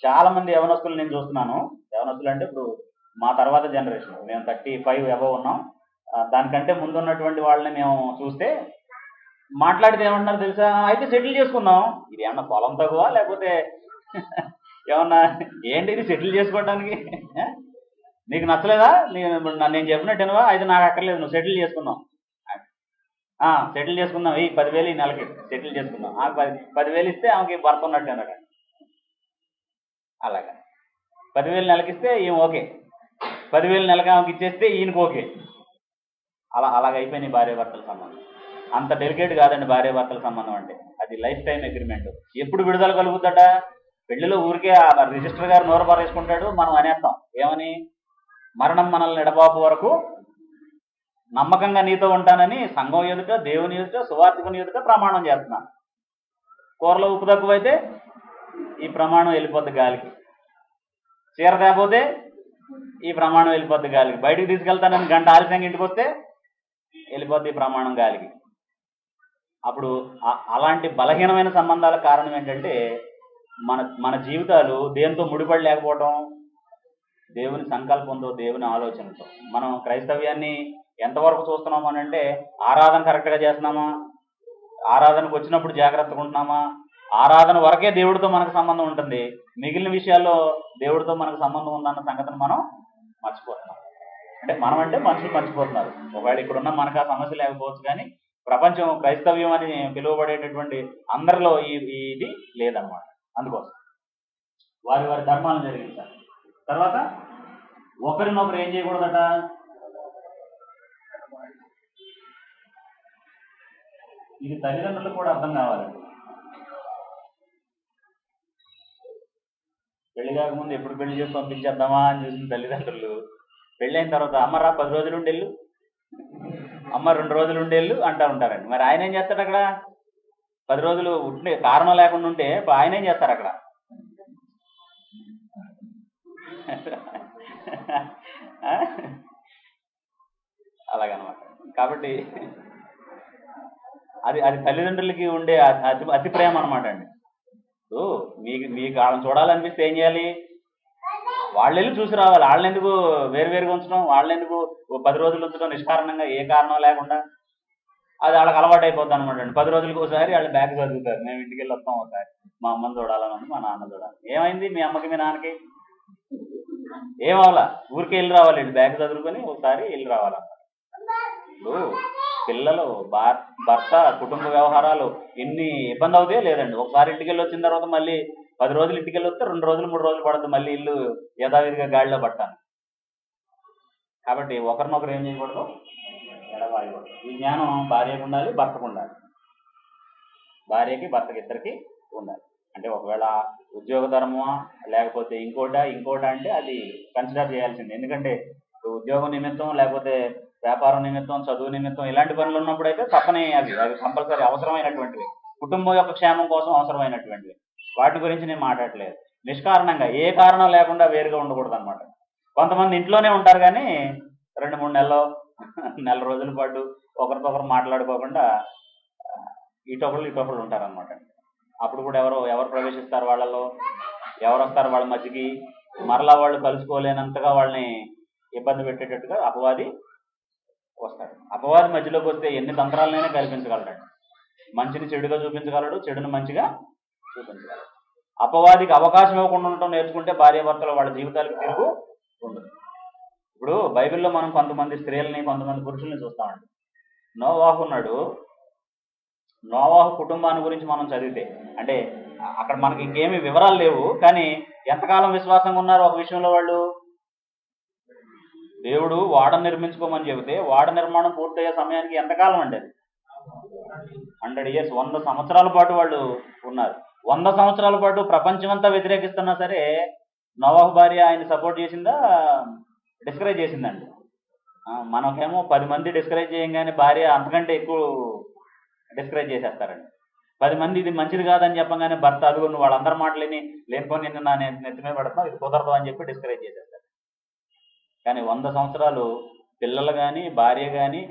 చాలా మంది యవనస్తులు నేను చూస్తున్నాను. యవనస్తులు అంటే ఇప్పుడు మా తర్వాత జనరేషన్, మేము 35 అబవ్ ఉన్నాం. దానికంటే ముందు ఉన్నటువంటి వాళ్ళని మేము చూస్తే మాట్లాడితే ఏమంటున్నారు తెలుసా, అయితే సెటిల్ చేసుకుందాం. ఇది ఏమన్నా పొలం తక్కువ లేకపోతే ఏమన్నా ఏంటి ఇది సెటిల్ చేసుకోవడానికి? నీకు నచ్చలేదా? నేను చెప్పినట్టేనువా? అయితే నాకు అక్కర్లేదు, నువ్వు సెటిల్ చేసుకుందాం. సెటిల్ చేసుకుందాం, ఈ 10,000 ఈ నెలకి సెటిల్ చేసుకుందాం. 10,000 ఇస్తే ఆమెకి భర్త ఉన్నట్టు అన్నాడు. అలాగా 10,000 నెలకిస్తే ఈమె ఓకే, 10,000 నెలకి ఆమెకి ఇచ్చేస్తే ఈయనకి ఓకే. అలాగైపోయినాయి భార్యాభర్తల సంబంధం. అంత డెలికేట్ కాదండి భార్యాభర్తల సంబంధం అంటే. అది లైఫ్ టైం అగ్రిమెంట్. ఎప్పుడు విడుదల కలుగుతాడ? పెళ్లిలో ఊరికే రిజిస్టర్ గారు నోరు పారేసుకుంటాడు, మనం అనేస్తాం ఏమని, మరణం మనల్ని ఎడబాపు వరకు నమ్మకంగా నీతో ఉంటానని సంఘం ఎదుట, దేవుని ఎదుట, సువార్థికుని ఎదుట ప్రమాణం చేస్తున్నాను. కూరలో ఉప్పు తక్కువైతే ఈ ప్రమాణం వెళ్ళిపోద్ది గాలికి. చీర తేపోతే ఈ ప్రమాణం వెళ్ళిపోద్ది గాలికి. బయటికి తీసుకెళ్తానని గంట ఆలస్యంగా ఇంటికి వస్తే వెళ్ళిపోద్ది ఈ ప్రమాణం గాలికి. అప్పుడు అలాంటి బలహీనమైన సంబంధాల కారణం ఏంటంటే మన జీవితాలు దేంతో ముడిపడి లేకపోవడం, దేవుని సంకల్పంతో, దేవుని ఆలోచనతో. మనం క్రైస్తవ్యాన్ని ఎంతవరకు చూస్తున్నాం అని అంటే, ఆరాధన కరెక్ట్గా చేస్తున్నామా, ఆరాధనకు వచ్చినప్పుడు జాగ్రత్తగా ఉంటున్నామా, ఆరాధన వరకే దేవుడితో మనకు సంబంధం ఉంటుంది, మిగిలిన విషయాల్లో దేవుడితో మనకు సంబంధం ఉందన్న సంగతిని మనం మర్చిపోతున్నాం. అంటే మనం అంటే మనుషులు మర్చిపోతున్నారు. ఒకవేళ ఇక్కడున్న మనకు ఆ సమస్య లేకపోవచ్చు, కానీ ప్రపంచం క్రైస్తవ్యం అని పిలువబడేటటువంటి అందరిలో ఇది లేదన్నమాట. అందుకోసం వారి వారి ధర్మాలను జరిగించాలి. తర్వాత ఒకరినొకరు ఏం చేయకూడదట, ఇది తల్లిదండ్రులకు కూడా అర్థం కావాలండి. పెళ్లి కాకముందు ఎప్పుడు పెళ్లి చేసి పంపించేద్దామా అని చూసిన తల్లిదండ్రులు పెళ్ళైన తర్వాత అమ్మరా 10 రోజులు ఉండేళ్ళు, అమ్మ 2 రోజులు ఉండేళ్ళు అంటూ ఉంటారండి. మరి ఆయన ఏం చేస్తాడు అక్కడ? 10 రోజులు ఉంటే కారణం లేకుండా ఉంటే ఆయన ఏం చేస్తారు అక్కడ? అలాగనమాట. కాబట్టి అది తల్లిదండ్రులకి ఉండే అతి ప్రేమ అనమాట అండి. మీకు వాళ్ళని చూడాలనిపిస్తే ఏం చేయాలి? వాళ్ళు వెళ్ళి చూసి రావాలి. వాళ్ళని ఎందుకు వేరువేరుగా ఉంచడం, వాళ్ళని ఎందుకు 10 రోజులు ఉంచడం నిష్కారణంగా, ఏ కారణం లేకుండా? అది వాళ్ళకి అలవాటు అయిపోద్ది అనమాట అండి. 10 రోజులకి ఒకసారి వాళ్ళు బ్యాగ్ చదువుతారు, మేము ఇంటికి వెళ్ళి వస్తాం ఒకసారి, మా అమ్మని చూడాలని ఉంది, మా నాన్న చూడాలి. ఏమైంది మీ అమ్మకి మీ నాన్నకి? ఏమవలా, ఊరికే వెళ్ళి రావాలి, బ్యాగ్ చదువుకొని ఒకసారి వెళ్ళి రావాలన్నమాట. ఇప్పుడు పిల్లలు, భర్త, కుటుంబ వ్యవహారాలు ఎన్ని ఇబ్బంది అవుతాయో లేదండి. ఒకసారి ఇంటికి వెళ్ళి వచ్చిన తర్వాత మళ్ళీ 10 రోజులు ఇంటికి వెళ్ళి వస్తే 2 రోజులు 3 రోజులు పడుతుంది మళ్ళీ ఇల్లు యథావిధిగా గాడిలో పట్టాను. కాబట్టి ఒకరినొకరు ఏం చేయకూడదు, ఎడబాయకూడదు. ఈ జ్ఞానం భార్యకు ఉండాలి, భర్తకు ఉండాలి. భార్యకి భర్తకి ఇద్దరికి ఉండాలి. అంటే ఒకవేళ ఉద్యోగ ధర్మమా లేకపోతే ఇంకోట అంటే అది కన్సిడర్ చేయాల్సింది. ఎందుకంటే ఉద్యోగం నిమిత్తం లేకపోతే వ్యాపారం నిమిత్తం, చదువు నిమిత్తం ఇలాంటి పనులు ఉన్నప్పుడు అయితే తప్పని అవి కంపల్సరీ అవసరమైనటువంటివి, కుటుంబం యొక్క క్షేమం కోసం అవసరమైనటువంటివి. వాటి గురించి నేను మాట్లాడలేదు. నిష్కారణంగా ఏ కారణం లేకుండా వేరుగా ఉండకూడదు అనమాట. కొంతమంది ఇంట్లోనే ఉంటారు కానీ 2-3 నెల రోజుల పాటు ఒకరితో ఒకరు మాట్లాడుకోకుండా ఇటొకరు ఉంటారనమాట. అప్పుడు కూడా ఎవరు ప్రవేశిస్తారు వాళ్ళలో, ఎవరు వస్తారు వాళ్ళ మధ్యకి, మరలా వాళ్ళు కలుసుకోలేనంతగా వాళ్ళని ఇబ్బంది పెట్టేటట్టుగా అపవాది వస్తాడు. అపవాది మధ్యలోకి వస్తే ఎన్ని తంత్రాలనైనా కల్పించగలడు. మంచిని చెడుగా చూపించగలడు, చెడును మంచిగా చూపించగలడు. అపవాదికి అవకాశం ఇవ్వకుండా ఉండటం నేర్చుకుంటే భార్యాభర్తలు వాళ్ళ జీవితాలకు తిరుగు ఉండదు. ఇప్పుడు బైబిల్లో మనం కొంతమంది స్త్రీలని, కొంతమంది పురుషుల్ని చూస్తామండి. నోవాహు ఉన్నాడు. నోవాహు కుటుంబాన్ని గురించి మనం చదివితే, అంటే అక్కడ మనకి ఇంకేమీ వివరాలు లేవు, కానీ ఎంతకాలం విశ్వాసంగా ఉన్నారు ఒక విషయంలో వాళ్ళు. దేవుడు వాడ నిర్మించుకోమని చెబితే వాడ నిర్మాణం పూర్తయ్యే సమయానికి ఎంతకాలం అండి? 100 years, 100 సంవత్సరాల పాటు వాళ్ళు ఉన్నారు. 100 సంవత్సరాల పాటు ప్రపంచమంతా వ్యతిరేకిస్తున్నా సరే నోవాహు భార్య ఆయన సపోర్ట్ చేసిందా, డిస్కరేజ్ చేసిందండి? మనకేమో 10 మంది డిస్కరేజ్ చేయంగానే భార్య అంతకంటే ఎక్కువ డిస్కరేజ్ చేసేస్తారండి. 10 మంది ఇది మంచిది కాదని చెప్పగానే భర్త అదుగు నువ్వు వాళ్ళందరి మాటలేని లేనిపోని నిన్ను నా నెత్తి మీద పడతావు, ఇది కుదరదు అని చెప్పి డిస్కరేజ్ చేసేస్తారు. కానీ 100 సంవత్సరాలు పిల్లలు కానీ భార్య కానీ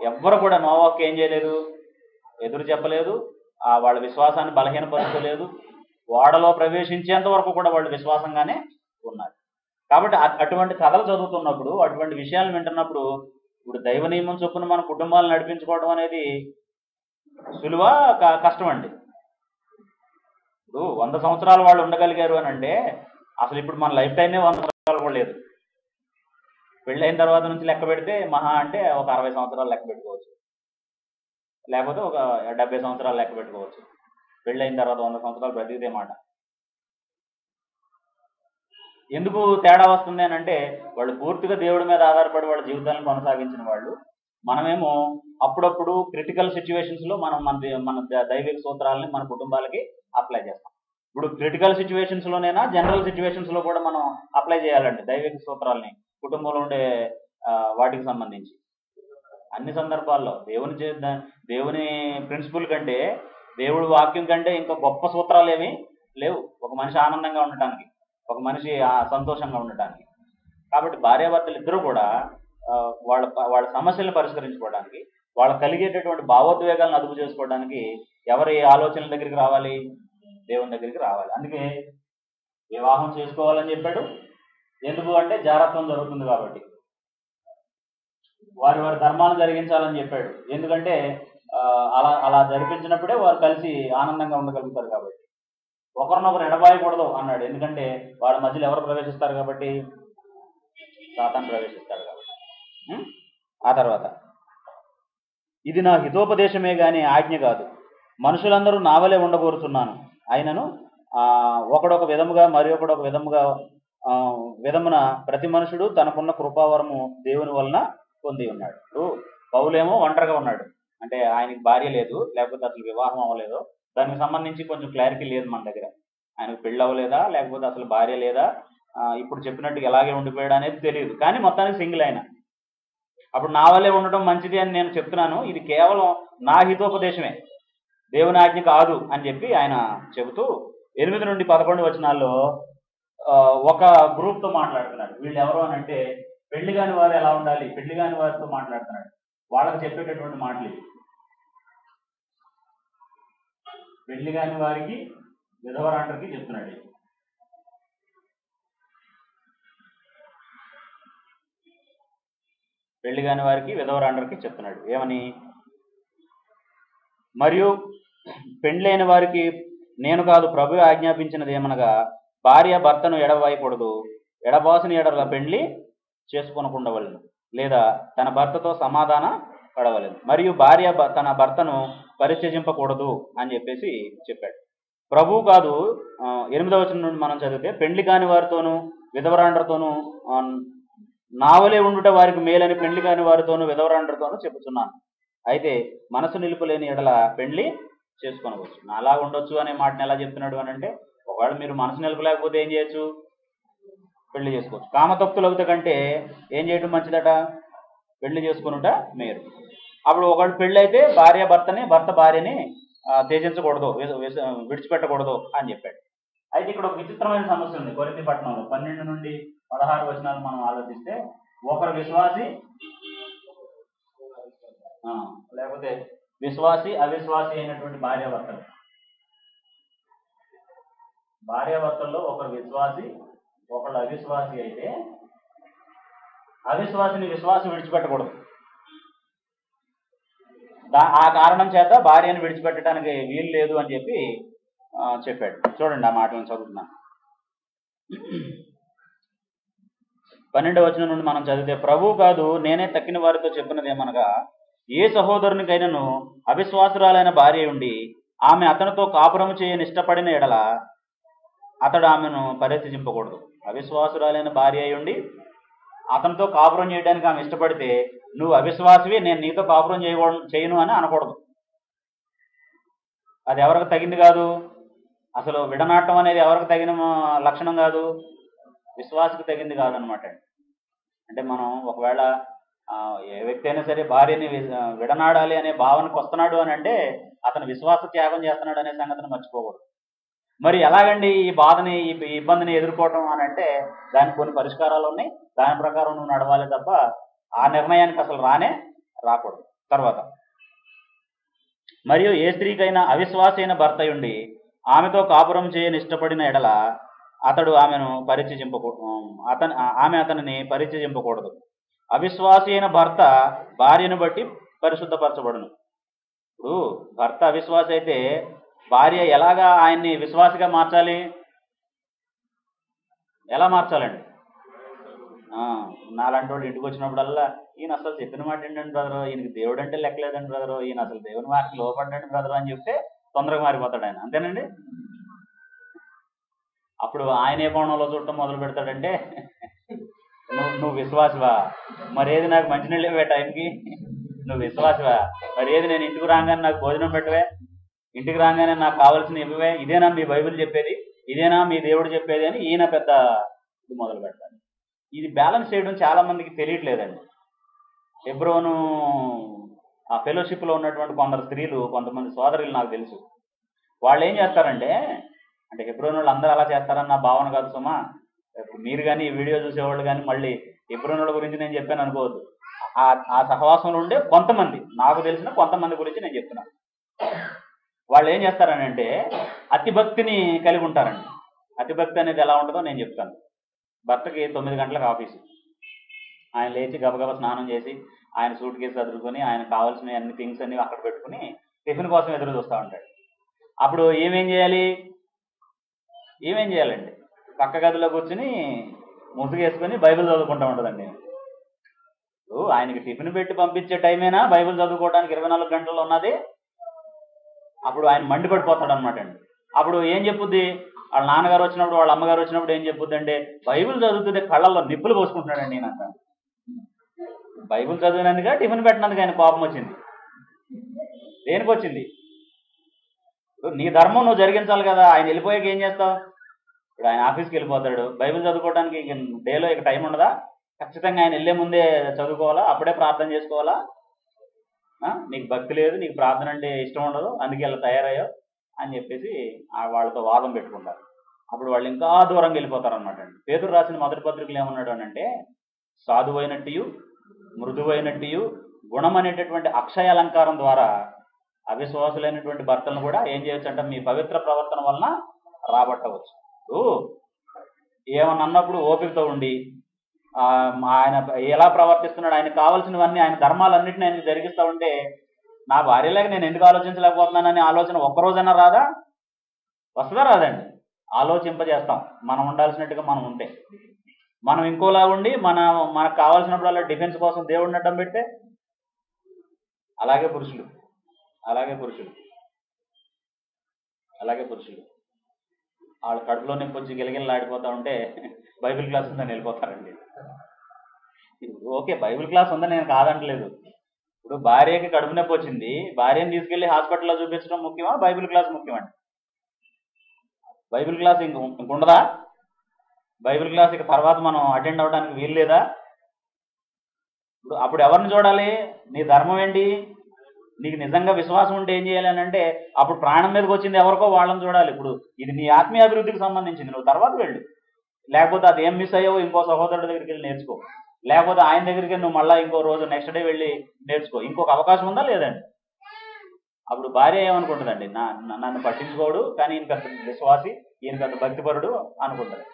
ఎవ్వరు కూడా నోవాహుకి ఏం చేయలేదు, ఎదురు చెప్పలేదు, వాళ్ళ విశ్వాసాన్ని బలహీనపరచలేదు. ఓడలో ప్రవేశించేంత వరకు కూడా వాళ్ళు విశ్వాసంగానే ఉన్నారు. కాబట్టి అటువంటి కథలు చదువుతున్నప్పుడు, అటువంటి విషయాలు వింటున్నప్పుడు ఇప్పుడు దైవ నియమం చొప్పున మన కుటుంబాలను నడిపించుకోవడం అనేది సులువా కష్టం అండి. ఇప్పుడు 100 సంవత్సరాలు వాళ్ళు ఉండగలిగారు అని అంటే అసలు ఇప్పుడు మన లైఫ్ టైమే 100 సంవత్సరాలు కూడా లేదు. పెళ్ళైన తర్వాత నుంచి లెక్క పెడితే మహా అంటే ఒక 60 సంవత్సరాలు లెక్క పెట్టుకోవచ్చు, లేకపోతే ఒక 70 సంవత్సరాలు లెక్క పెట్టుకోవచ్చు. పెళ్ళైన తర్వాత 100 సంవత్సరాలు బ్రతికితే మాట. ఎందుకు తేడా వస్తుంది అని అంటే వాళ్ళు పూర్తిగా దేవుడి మీద ఆధారపడి వాళ్ళ జీవితాలను కొనసాగించిన వాళ్ళు. మనమేమో అప్పుడప్పుడు క్రిటికల్ సిచ్యువేషన్స్లో మన దైవిక సూత్రాలని మన కుటుంబాలకి అప్లై చేస్తాం. ఇప్పుడు క్రిటికల్ సిచ్యువేషన్స్లోనైనా జనరల్ సిచ్యువేషన్స్లో కూడా మనం అప్లై చేయాలండి దైవిక సూత్రాలని కుటుంబంలో ఉండే వాటికి సంబంధించి. అన్ని సందర్భాల్లో దేవుని ప్రిన్సిపుల్ కంటే, దేవుడి వాక్యం కంటే ఇంకా గొప్ప సూత్రాలు ఏమీ లేవు ఒక మనిషి ఆనందంగా ఉండటానికి, ఒక మనిషి సంతోషంగా ఉండటానికి. కాబట్టి భార్యాభర్తలు ఇద్దరు కూడా వాళ్ళ సమస్యలను పరిష్కరించుకోవడానికి, వాళ్ళకు కలిగేటటువంటి భావోద్వేగాలను అదుపు చేసుకోవడానికి ఎవరి ఆలోచనల దగ్గరికి రావాలి? దేవుని దగ్గరికి రావాలి. అందుకే వివాహం చేసుకోవాలని చెప్పాడు. ఎందుకు అంటే జారత్వం జరుగుతుంది కాబట్టి. వారి ధర్మాలను జరిగించాలని చెప్పాడు. ఎందుకంటే అలా జరిపించినప్పుడే వారు కలిసి ఆనందంగా ఉండగలుగుతారు కాబట్టి. ఒకరినొకరు ఎడబాయకూడదు అన్నాడు. ఎందుకంటే వాళ్ళ మధ్యలో ఎవరు ప్రవేశిస్తారు కాబట్టి? సాతాను ప్రవేశిస్తాడు కాబట్టి. ఆ తర్వాత ఇది నా హితోపదేశమే గాని ఆజ్ఞ కాదు, మనుషులందరూ నావలే ఉండగోరుతున్నాను. అయినను ఒకడొక విధముగా మరి ఒకడొక విధమున ప్రతి మనుషుడు తనకున్న కృపావరము దేవుని వలన పొంది ఉన్నాడు. పౌలేమో ఒంటరిగా ఉన్నాడు, అంటే ఆయనకి భార్య లేదు, లేకపోతే అసలు వివాహం అవ్వలేదు. దానికి సంబంధించి కొంచెం క్లారిటీ లేదు మన దగ్గర. ఆయనకు పెళ్ళి అవ్వలేదా, లేకపోతే అసలు భార్య లేదా, ఇప్పుడు చెప్పినట్టుగా ఎలాగే ఉండిపోయాడు అనేది తెలియదు. కానీ మొత్తానికి సింగిల్ ఆయన. అప్పుడు నా వల్లే ఉండటం మంచిది అని నేను చెప్తున్నాను, ఇది కేవలం నా హితోపదేశమే, దేవుని ఆజ్ఞ కాదు అని చెప్పి ఆయన చెబుతూ 8 నుండి 11 వచనాల్లో ఒక గ్రూప్తో మాట్లాడుతున్నాడు. వీళ్ళు ఎవరు అని అంటే పెళ్లి కాని వారు ఎలా ఉండాలి, పెళ్లి కాని వారితో మాట్లాడుతున్నాడు. వాళ్ళకి చెప్పేటటువంటి మాటలు ఇవి. పెళ్లి కాని వారికి విధవరాండ్రకి చెప్తున్నాడు. పెళ్లి కాని వారికి విధవరాండ్రకి చెప్తున్నాడు ఏమని? మరియు పెండ్లైన వారికి నేను కాదు ప్రభు ఆజ్ఞాపించినది ఏమనగా, భార్య భర్తను ఎడబాయకూడదు, ఎడబాసిన ఎడల పెండ్లి చేసుకొనకుండవలెను, లేదా తన భర్తతో సమాధాన పడవలెను. మరియు భార్య తన భర్తను పరిత్యజింపకూడదు అని చెప్పేసి చెప్పాడు. ప్రభు కాదు 8వ వచనం నుండి మనం చదివితే, పెండ్లి కాని వారితోనూ విధవరాండ్రతోనూ నావలే ఉండుట వారికి మేలని పెండ్లి కాని వారితోనూ విధవరాండ్రతోనూ చెబుతున్నాను. అయితే మనసు నిలుపులేని ఎడల పెండ్లి చేసుకొనవచ్చు. అలా ఉండొచ్చు అనే మాటని ఎలా చెప్తున్నాడు అని అంటే, ఒకవేళ మీరు మనసు నిలపలేకపోతే ఏం చేయొచ్చు? పెళ్లి చేసుకోవచ్చు. కామతప్తులవుత కంటే ఏం చేయడం మంచిదట? పెళ్లి చేసుకునుట మేలు. అప్పుడు ఒకవేళ పెళ్ళి అయితే భార్య భర్తని, భర్త భార్యని త్యజించకూడదు, విడిచిపెట్టకూడదు అని చెప్పాడు. అయితే ఇక్కడ ఒక విచిత్రమైన సమస్య ఉంది. కొరింథీ పట్టణంలో 12 నుండి 16 వచనాలు మనం ఆలోచిస్తే, ఒకరు విశ్వాసి లేకపోతే విశ్వాసి అవిశ్వాసి అయినటువంటి భార్యాభర్తల్లో ఒకరు విశ్వాసి ఒకళ్ళు అవిశ్వాసి అయితే, అవిశ్వాసిని విశ్వాసం విడిచిపెట్టకూడదు. ఆ కారణం చేత భార్యను విడిచిపెట్టడానికి వీలు లేదు అని చెప్పి చెప్పాడు. చూడండి ఆ మాటలను చదువుతున్నాను. 12వ వచనం నుండి మనం చదివితే, ప్రభు కాదు నేనే తక్కిన వారితో చెప్పినది ఏమనగా, ఏ సహోదరునికైనను అవిశ్వాసురాలైన భార్య ఉండి ఆమె అతనితో కాపురము చేయని ఇష్టపడిన ఎడల అతడు ఆమెను పరిత్యజింపకూడదు. అవిశ్వాసురాలైన భార్య ఉండి అతనితో కాపురం చేయడానికి ఆమె ఇష్టపడితే, నువ్వు అవిశ్వాసివి, నేను నీతో కాపురం చేయను అని అనకూడదు. అది ఎవరికి తగింది కాదు. అసలు విడనాటం అనేది ఎవరికి తగిన లక్షణం కాదు, విశ్వాసకు తగింది కాదనమాట. అంటే మనం ఒకవేళ ఏ వ్యక్తి అయినా సరే భార్యని విడనాడాలి అనే భావనకు వస్తున్నాడు అని అంటే అతను విశ్వాస త్యాగం చేస్తున్నాడు అనే సంగతిని మర్చిపోకూడదు. మరి ఎలాగండి ఈ బాధని ఈ ఇబ్బందిని ఎదుర్కోవటం అని అంటే దానికి కొన్ని పరిష్కారాలు ఉన్నాయి. దాని ప్రకారం నువ్వు నడవాలి తప్ప ఆ నిర్ణయానికి అసలు రాకూడదు. తర్వాత, మరియు ఏ స్త్రీకైనా అవిశ్వాసి అయిన భర్త ఉండి ఆమెతో కాపురం చేయని ఇష్టపడిన ఎడల అతడు ఆమెను ఆమె అతనిని పరిచయింపకూడదు. అవిశ్వాసి అయిన భర్త భార్యను బట్టి పరిశుద్ధపరచబడును. ఇప్పుడు భర్త అవిశ్వాసి అయితే భార్య ఎలాగా ఆయన్ని విశ్వాసిగా మార్చాలి? ఎలా మార్చాలండి? నాలాంటి వాడు ఇంటికి వచ్చినప్పుడల్లా ఈయన అసలు చెప్పిన మాట ఏంటండి బ్రదరు, ఈయనకి దేవుడు అంటే లెక్కలేదండి బ్రదరు, ఈయన అసలు దేవుని వారికి లోపడ్డండి బ్రదరు అని చెప్తే తొందరగా మారిపోతాడు ఆయన. అంతేనండి? అప్పుడు ఆయన ఏ కోణంలో చూడటం మొదలు పెడతాడంటే, నువ్వు విశ్వాసవా, మరేది నాకు మంచినీళ్ళు ఇవ్వే టైంకి, నువ్వు విశ్వాసవా, మరేది నేను ఇంటికి రాగానే నాకు భోజనం పెట్టవే, ఇంటికి రాగానే నాకు కావాల్సిన ఇవ్వవే, ఇదేనా మీ బైబిల్ చెప్పేది, ఇదేనా మీ దేవుడు చెప్పేది అని ఈయన పెద్ద ఇది మొదలు పెడతాడు. ఇది బ్యాలెన్స్ చేయడం చాలా మందికి తెలియట్లేదండి. హెబ్రోను ఆ ఫెలోషిప్లో ఉన్నటువంటి కొందరు స్త్రీలు, కొంతమంది సోదరులు నాకు తెలుసు. వాళ్ళు ఏం చేస్తారంటే, అంటే హెబ్రోన్ వాళ్ళు అందరూ అలా చేస్తారని నా భావన కాదు సుమా. మీరు కానీ ఈ వీడియో చూసేవాళ్ళు కానీ మళ్ళీ హెబ్రోన్ వాళ్ళ గురించి నేను చెప్పాను అనుకోవద్దు. ఆ సహవాసంలో ఉండే కొంతమంది, నాకు తెలిసిన కొంతమంది గురించి నేను చెప్తున్నాను. వాళ్ళు ఏం చేస్తారని అంటే అతి భక్తిని కలిగి ఉంటారండి. అతి భక్తి అనేది ఎలా ఉంటుందో నేను చెప్తాను. భర్తకి 9 గంటలకు ఆఫీసు, ఆయన లేచి గబగబా స్నానం చేసి ఆయన సూట్ కేసు చదువుకొని ఆయన కావాల్సిన అన్ని థింగ్స్ అన్ని అక్కడ పెట్టుకుని టిఫిన్ కోసం ఎదురు చూస్తూ ఉంటాడు. అప్పుడు ఏమేం చేయాలండి? పక్క గదిలో కూర్చుని ముసుగేసుకొని బైబిల్ చదువుకుంటూ ఉంటుందండి. ఆయనకి టిఫిన్ పెట్టి పంపించే టైమేనా బైబిల్ చదువుకోవడానికి 24 గంటలు ఉన్నది? అప్పుడు ఆయన మండిపడిపోతాడు అనమాట అండి. అప్పుడు ఏం చెప్పుద్ది? వాళ్ళ నాన్నగారు వచ్చినప్పుడు, వాళ్ళ అమ్మగారు వచ్చినప్పుడు ఏం చెప్పుద్ది అంటే, బైబిల్ చదువుతుంటే కళ్ళల్లో నిప్పులు పోసుకుంటున్నాడండి నేను అంటాను. బైబిల్ చదివినందుగా టిఫిన్ పెట్టినందుకు ఆయన కోపం వచ్చింది. దేనికి వచ్చింది? నీ ధర్మం నువ్వు జరిగించాలి కదా. ఆయన వెళ్ళిపోయాక ఏం చేస్తావు? ఇప్పుడు ఆయన ఆఫీస్కి వెళ్ళిపోతాడు, బైబిల్ చదువుకోవడానికి డేలో ఇక టైం ఉండదా? ఖచ్చితంగా ఆయన వెళ్ళే ముందే చదువుకోవాలా? అప్పుడే ప్రార్థన చేసుకోవాలా? నీకు భక్తి లేదు, నీకు ప్రార్థన అంటే ఇష్టం ఉండదు, అందుకే ఇలా తయారయ్యో అని చెప్పేసి వాళ్ళతో వాదం పెట్టుకుంటారు. అప్పుడు వాళ్ళు ఇంకా దూరంగా వెళ్ళిపోతారు అనమాట అండి. పేతురు రాసిన మొదటి పత్రికలు ఏమన్నాడు అని అంటే, సాధువైనట్టు మృదువైనట్టు గుణం అనేటటువంటి అక్షయ అలంకారం ద్వారా అవిశ్వాసులైనటువంటి భర్తలను కూడా ఏం చేయొచ్చు అంటే మీ పవిత్ర ప్రవర్తన వలన రాబట్టవచ్చు. ఏమన్నా అన్నప్పుడు ఓపికతో ఉండి ఆయన ఎలా ప్రవర్తిస్తున్నాడు, ఆయనకు కావాల్సినవన్నీ, ఆయన ధర్మాలన్నింటినీ ఆయనకు జరిగిస్తూ ఉంటే నా భార్యలాగా నేను ఎందుకు ఆలోచించలేకపోతున్నానని ఆలోచన ఒక్కరోజైనా రాదా? వస్తుందా? రాదండి. ఆలోచింపజేస్తాం మనం ఉండాల్సినట్టుగా మనం ఉంటే. మనం ఇంకోలా ఉండి మనకు కావాల్సినప్పుడు అలా డిఫెన్స్ కోసం దేవుడిని అడ్డం పెడితే అలాగే పురుషులు వాళ్ళ కడుపులో నొప్పి వచ్చి గిలగిలాడిపోతూ ఉంటే బైబిల్ క్లాస్ ఉందని వెళ్ళిపోతారండి. ఓకే, బైబిల్ క్లాస్ ఉందని నేను కాదంటలేదు. ఇప్పుడు భార్యకి కడుపు నొప్పి వచ్చింది, భార్యను తీసుకెళ్లి హాస్పిటల్లో చూపించడం ముఖ్యమా, బైబిల్ క్లాస్ ముఖ్యమండి? బైబిల్ క్లాస్ ఇంకుండదా? బైబిల్ క్లాస్ ఇక తర్వాత మనం అటెండ్ అవ్వడానికి వీలు లేదా? ఇప్పుడు అప్పుడు ఎవరిని చూడాలి? నీ ధర్మం ఏంటి? నీకు నిజంగా విశ్వాసం ఉంటే ఏం చేయాలి అని అంటే, అప్పుడు ప్రాణం మీదకి వచ్చింది ఎవరికో వాళ్ళని చూడాలి. ఇప్పుడు ఇది నీ ఆత్మీయ అభివృద్ధికి సంబంధించింది, నువ్వు తర్వాత వెళ్ళు. లేకపోతే అది ఏం మిస్ అయ్యావో ఇంకో సహోదరుడి దగ్గరికి వెళ్ళి నేర్చుకో, లేకపోతే ఆయన దగ్గరికి నువ్వు మళ్ళీ ఇంకో రోజు నెక్స్ట్ డే వెళ్ళి నేర్చుకో. ఇంకొక అవకాశం ఉందా? లేదండి. అప్పుడు భార్య ఏమనుకుంటుందండి, నన్ను పట్టించుకోడు కానీ ఈయన పెద్ద విశ్వాసి, ఈయన పెద్ద భక్తిపరుడు అనుకుంటుంది.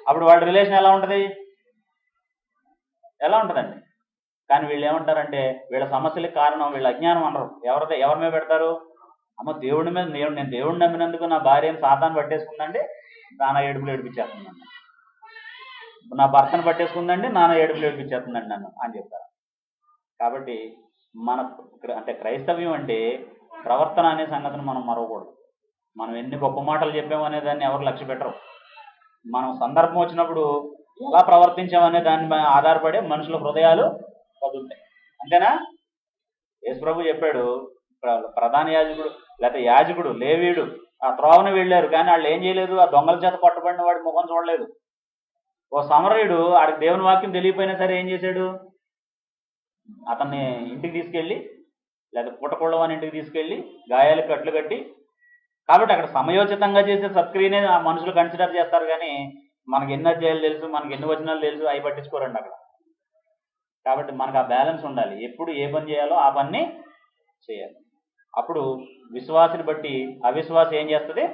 అప్పుడు వాళ్ళ రిలేషన్ ఎలా ఉంటుందండి? కానీ వీళ్ళు ఏమంటారంటే, వీళ్ళ సమస్యలకు కారణం వీళ్ళ అజ్ఞానం అనరు. ఎవరి మీద పెడతారు? అమ్మ దేవుడి మీద, నేను దేవుడిని నమ్మినందుకు నా భార్యను సాతాను పట్టేసుకుందండి, నాన్న ఏడుపులు ఏడిపించేస్తుందండి, నా భర్తను పట్టేసుకుందండి, నాన్న ఏడుపులు ఏడిపించేస్తుందండి నన్ను అని చెప్తారు. కాబట్టి అంటే క్రైస్తవ్యం అంటే ప్రవర్తన అనే సంగతిని మనం మరవకూడదు. మనం ఎన్ని గొప్ప మాటలు చెప్పామనే దాన్ని ఎవరు లక్ష్య పెట్టరు. మనం సందర్భం వచ్చినప్పుడు ఎలా ప్రవర్తించామనే దాని మీద ఆధారపడే మనుషుల హృదయాలు కదులుతాయి. అంతేనా? యేసు ప్రభు చెప్పాడు, ప్రధాన యాజకుడు లేకపోతే యాజకుడు లేవీయుడు ఆ త్రోవను వెళ్ళారు, కానీ వాళ్ళు ఏం చేయలేదు, ఆ దొంగల చేత పట్టుబడిన వాడి ముఖం చూడలేదు. ఓ సమరయుడు ఆడికి దేవుని వాక్యం తెలియపోయినా సరే ఏం చేశాడు? అతన్ని ఇంటికి తీసుకెళ్ళి, లేదా పుట్టకోళ్ళ అని ఇంటికి తీసుకెళ్ళి గాయాలకు కట్లు కట్టి, కాబట్టి అక్కడ సమయోచితంగా చేసే సత్క్రియనే ఆ మనుషులు కన్సిడర్ చేస్తారు. కానీ మనకి ఎన్ని అధ్యాయాలు తెలుసు, మనకి ఎన్ని వచనాలు తెలుసు, అవి పట్టించుకోరండి అక్కడ. కాబట్టి మనకు ఆ బ్యాలెన్స్ ఉండాలి. ఎప్పుడు ఏ పని చేయాలో ఆ పని చేయాలి. అప్పుడు విశ్వాసిని బట్టి అవిశ్వాసి ఏం చేస్తుంది?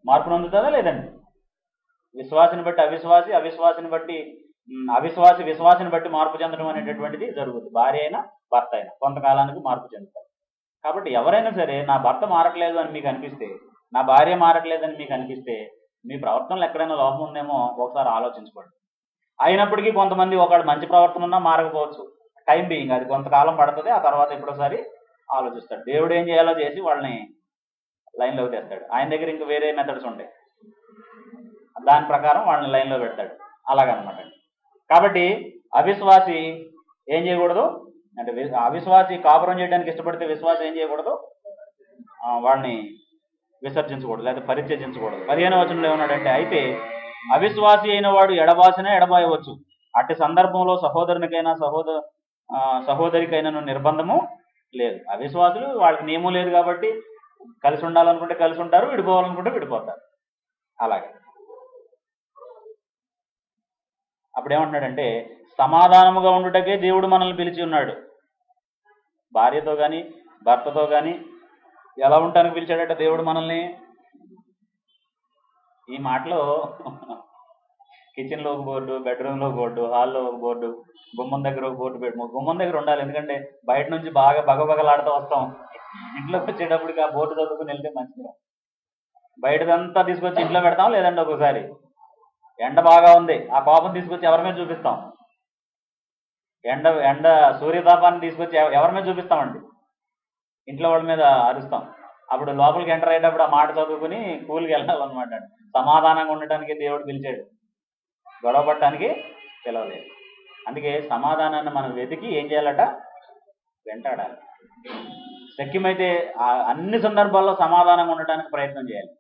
మార్పు పొందుతుందా లేదండి? విశ్వాసిని బట్టి అవిశ్వాసి, అవిశ్వాసిని బట్టి అవిశ్వాసి విశ్వాసిని బట్టి మార్పు చెందడం అనేటటువంటిది జరుగుతుంది. భార్య అయినా భర్త అయినా కొంతకాలానికి మార్పు చెందుతారు. కాబట్టి ఎవరైనా సరే నా భర్త మారట్లేదు అని మీకు అనిపిస్తే, నా భార్య మారట్లేదని మీకు అనిపిస్తే, మీ ప్రవర్తనలో ఎక్కడైనా లోపం ఉందేమో ఒకసారి ఆలోచించుకోండి. అయినప్పటికీ కొంతమంది ఒకడు మంచి ప్రవర్తన ఉన్నా మారకపోవచ్చు. టైం బీయింగ్, అది కొంతకాలం పడుతుంది. ఆ తర్వాత ఎప్పుడోసారి ఆలోచిస్తాడు. దేవుడు ఏం చేయాలో చేసి వాళ్ళని లైన్లోకి తెస్తాడు. ఆయన దగ్గర ఇంకా వేరే మెథడ్స్ ఉంటాయి, దాని ప్రకారం వాళ్ళని లైన్లో పెడతాడు. అలాగనమాట. కాబట్టి అవిశ్వాసి ఏం చేయకూడదు అంటే, అవిశ్వాసి కాపురం చేయడానికి ఇష్టపడితే విశ్వాసి ఏం చేయకూడదు? వాడిని విసర్జించకూడదు, లేదా పరిత్యజించకూడదు. 15వ వచనంలో ఏమన్నాడంటే, అయితే అవిశ్వాసి అయిన వాడు ఎడబాసినా ఎడబాయవచ్చు. అట్టి సందర్భంలో సహోదరునికైనా సహోదరికైనా నిర్బంధము లేదు. అవిశ్వాసులు వాళ్ళకి నియమం లేదు కాబట్టి కలిసి ఉండాలనుకుంటే కలిసి ఉంటారు, విడిపోవాలనుకుంటే విడిపోతారు. అలాగే అప్పుడు ఏమంటున్నాడంటే, సమాధానముగా ఉండుటకే దేవుడు మనల్ని పిలిచి ఉన్నాడు. భార్యతో కానీ భర్తతో కానీ ఎలా ఉండటానికి పిలిచాడట దేవుడు మనల్ని? ఈ మాటలో కిచెన్లో ఒక బోర్డు, బెడ్రూమ్లో ఒక బోర్డు, హాల్లో ఒక బోర్డు, గుమ్మం దగ్గర ఒక బోర్డు పెట్టు. గుమ్మం దగ్గర ఉండాలి, ఎందుకంటే బయట నుంచి బాగా బగబగలాడుతూ వస్తాం. ఇంట్లోకి వచ్చేటప్పటికి ఆ బోర్డు చదువుకుని వెళ్తే మంచిగా. బయటదంతా తీసుకొచ్చి ఇంట్లో పెడతాం, లేదంటే ఒకసారి ఎండ బాగా ఉంది, ఆ కోపం తీసుకొచ్చి ఎవరి మీద చూపిస్తాం? ఎండ సూర్యతాపాన్ని తీసుకొచ్చి ఎవరి మీద చూపిస్తామండి? ఇంట్లో వాళ్ళ మీద అరుస్తాం. అప్పుడు లోపలికి ఎంటర్ అయ్యేటప్పుడు ఆ మాట చదువుకుని కూలికి వెళ్ళాలన్నమాట. సమాధానంగా ఉండటానికి దేవుడు పిలిచాడు, గొడవ పడటానికి పిలవలేదు. అందుకే సమాధానాన్ని మనం వెతికి ఏం చేయాలట? వెంటాడాలి. శక్యమైతే అన్ని సందర్భాల్లో సమాధానంగా ఉండటానికి ప్రయత్నం చేయాలి.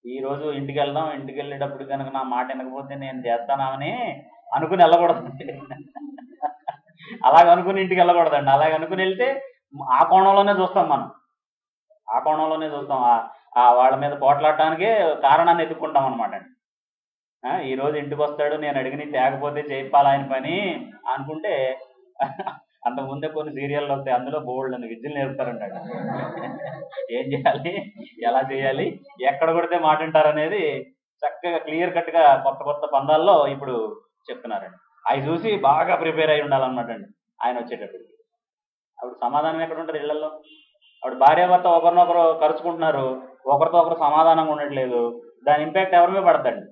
ఈరోజు ఇంటికి వెళ్దాం, ఇంటికి వెళ్ళేటప్పుడు కనుక నా మాట వినకపోతే నేను చేస్తానని అనుకుని వెళ్ళకూడదు. అలాగ అనుకుని ఇంటికి వెళ్ళకూడదండి. అలాగ అనుకుని వెళ్తే ఆ కోణంలోనే చూస్తాం మనం, ఆ కోణంలోనే చూస్తాం. వాళ్ళ మీద పోట్లాడటానికే కారణాన్ని ఎత్తుక్కుంటాం అనమాట. ఈరోజు ఇంటికి వస్తాడు, నేను అడిగిన తేకపోతే చేయాలి ఆయన పని అనుకుంటే, అంతకుముందే కొన్ని సీరియల్లో వస్తాయి, అందులో బోల్డ్ అని విద్యలు నేర్పుతారంటాడు. ఏం చేయాలి, ఎలా చేయాలి, ఎక్కడ కొడితే మాట వింటారనేది చక్కగా క్లియర్ కట్గా కొత్త కొత్త పందాల్లో ఇప్పుడు చెప్తున్నారండి. అవి చూసి బాగా ప్రిపేర్ అయి ఉండాలన్నమాట అండి ఆయన వచ్చేటప్పటికి. అప్పుడు సమాధానం ఎక్కడ ఉంటుంది ఇళ్లలో? అప్పుడు భార్యాభర్త ఒకరినొకరు కరుచుకుంటున్నారు, ఒకరితో ఒకరు సమాధానంగా ఉండట్లేదు. దాని ఇంపాక్ట్ ఎవరి మీద పడద్దండి?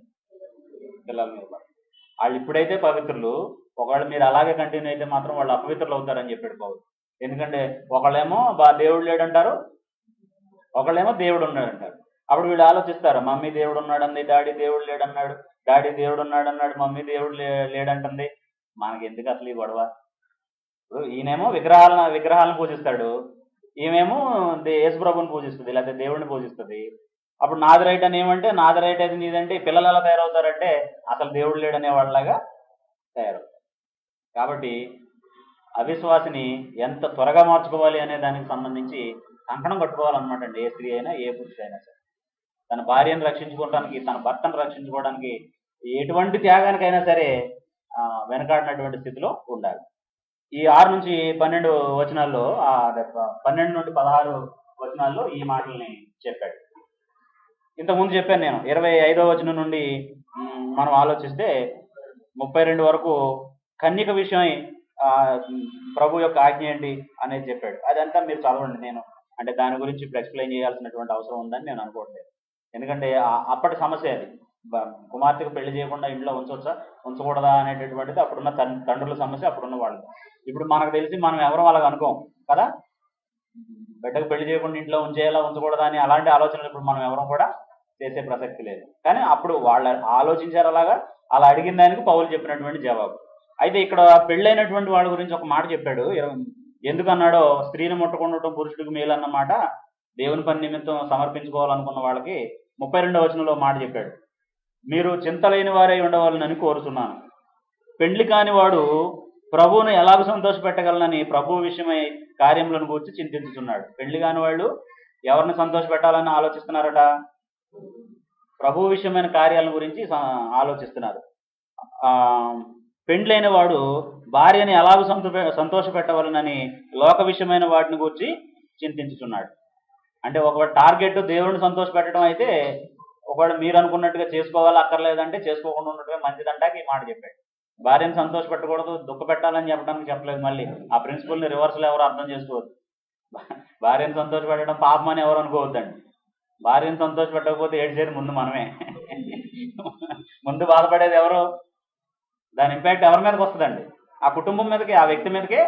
పిల్లల మీద పడుతుంది. వాళ్ళు ఇప్పుడైతే పవిత్రులు, ఒకవేళ మీరు అలాగే కంటిన్యూ అయితే మాత్రం వాళ్ళు అపవిత్రులు అవుతారని చెప్పాడు పౌలు. ఎందుకంటే ఒకళ్ళేమో దేవుడు లేడంటారు, ఒకళ్ళేమో దేవుడు ఉన్నాడంటారు. అప్పుడు వీళ్ళు ఆలోచిస్తారు, మమ్మీ దేవుడు ఉన్నాడంది, డాడీ దేవుడు లేడన్నాడు, డాడీ దేవుడు ఉన్నాడన్నాడు, మమ్మీ దేవుడు లేడంటుంది. మనకి ఎందుకు అసలు ఈ గొడవ? ఇప్పుడు ఈయనేమో విగ్రహాలను పూజిస్తాడు, ఈమెమో యేసుప్రభుని పూజిస్తుంది, లేకపోతే దేవుడిని పూజిస్తుంది. అప్పుడు నాది రైట్ అని ఏమంటే, నాది రైట్ అయితే నీదంటే పిల్లలు ఎలా తయారవుతారంటే అసలు దేవుడు లేడనే వాళ్ళలాగా తయారవుతారు. కాబట్టి అవిశ్వాసిని ఎంత త్వరగా మార్చుకోవాలి అనే దానికి సంబంధించి కంకణం కట్టుకోవాలన్నమాట అండి. ఏ స్త్రీ అయినా ఏ పురుషుడైనా సరే తన భార్యను రక్షించుకోవడానికి, తన భర్తను రక్షించుకోవడానికి ఎటువంటి త్యాగానికైనా సరే వెనకాడినటువంటి స్థితిలో ఉండాలి. ఈ 6 నుంచి 12 వచనాల్లో, 12 నుండి 16 వచనాల్లో ఈ మాటల్ని చెప్పాడు. ఇంతకుముందు చెప్పాను నేను. 25వ వచనం నుండి మనం ఆలోచిస్తే 32 వరకు కన్యక విషయం ప్రభు యొక్క ఆజ్ఞ ఏంటి అనేది చెప్పాడు. అదంతా మీరు చదవండి. నేను అంటే దాని గురించి ఇప్పుడు ఎక్స్ప్లెయిన్ చేయాల్సినటువంటి అవసరం ఉందని నేను అనుకోవట్లేదు. ఎందుకంటే అప్పటి సమస్య అది. కుమార్తెకు పెళ్లి చేయకుండా ఇంట్లో ఉంచవచ్చా ఉంచకూడదా అనేటటువంటిది అప్పుడున్న తండ్రుల సమస్య, అప్పుడున్న వాళ్ళు. ఇప్పుడు మనకు తెలిసి మనం ఎవరు వాళ్ళకి అనుకోం కదా, బిడ్డకు పెళ్లి చేయకుండా ఇంట్లో ఉంచేయాలా ఉంచకూడదా అని అలాంటి ఆలోచనలు ఇప్పుడు మనం ఎవరు కూడా చేసే ప్రసక్తి లేదు. కానీ అప్పుడు వాళ్ళు ఆలోచించారు అలాగా. అలా అడిగిన దానికి పౌలు చెప్పినటువంటి జవాబు. అయితే ఇక్కడ పెళ్ళైనటువంటి వాళ్ళ గురించి ఒక మాట చెప్పాడు. ఎందుకన్నాడో, స్త్రీని ముట్టకుండా పురుషుడికి మేలు అన్నమాట దేవుని పని నిమిత్తం సమర్పించుకోవాలనుకున్న వాళ్ళకి 32వ వచనంలో మాట చెప్పాడు. మీరు చింతలేని వారై ఉండవాలని కోరుతున్నాను. పెండ్లి కాని వాడు ప్రభువును ఎలాగ సంతోషపెట్టగలనని ప్రభు విషయమై కార్యములను గురించి చింతించుతున్నాడు. పెళ్లి కాని వాళ్ళు ఎవరిని సంతోషపెట్టాలని ఆలోచిస్తున్నారట? ప్రభు విషయమైన కార్యాల గురించి ఆలోచిస్తున్నారు. పెండ్లైన వాడు భార్యని ఎలాగ సంతోషపెట్టవలనని లోక విషయమైన వాటిని గురించి చింతించుతున్నాడు. అంటే ఒక టార్గెట్ దేవుడిని సంతోషపెట్టడం అయితే, ఒకవేళ మీరు అనుకున్నట్టుగా చేసుకోవాలా అక్కర్లేదంటే చేసుకోకుండా ఉండటమే మంచిదంటాక ఈ మాట చెప్పాడు. భార్యను సంతోషపెట్టకూడదు, దుఃఖ పెట్టాలని చెప్పడానికి చెప్పలేదు. మళ్ళీ ఆ ప్రిన్సిపల్ని రివర్స్లో ఎవరు అర్థం చేసుకోవద్దు. భార్యను సంతోషపెట్టడం పాపం అని ఎవరు అనుకోవద్దండి. భార్యను సంతోషపెట్టకపోతే ఏడ్చేది ముందు మనమే. ముందు బాధపడేది ఎవరు? దాని ఇంపాక్ట్ ఎవరి మీదకి వస్తుందండి? ఆ కుటుంబం మీదకి, ఆ వ్యక్తి మీదకే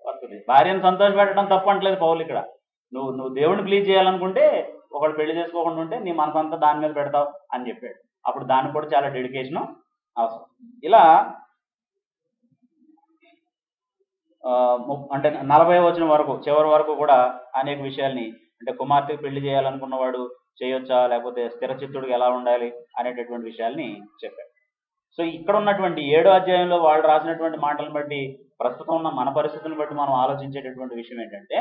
వస్తుంది. భార్యను సంతోషపెట్టడం తప్పు అంటలేదు పౌలు ఇక్కడ. నువ్వు దేవుడిని ప్లీజ్ చేయాలనుకుంటే, ఒకడు పెళ్లి చేసుకోకుండా ఉంటే నీ మనసంతా దాని మీద పెడతావు అని చెప్పాడు. అప్పుడు దానికి కూడా చాలా డెడికేషన్ అవసరం. ఇలా అంటే 40 వచనం వరకు, చివరి వరకు కూడా అనేక విషయాల్ని, అంటే కుమార్తెకి పెళ్లి చేయాలనుకున్నవాడు చేయొచ్చా, లేకపోతే స్థిరచిత్తుడికి ఎలా ఉండాలి అనేటటువంటి విషయాల్ని చెప్పాడు. సో ఇక్కడ ఉన్నటువంటి 7వ అధ్యాయంలో వాళ్ళు రాసినటువంటి మాటలను బట్టి, ప్రస్తుతం ఉన్న మన పరిస్థితులను బట్టి మనం ఆలోచించేటటువంటి విషయం ఏంటంటే,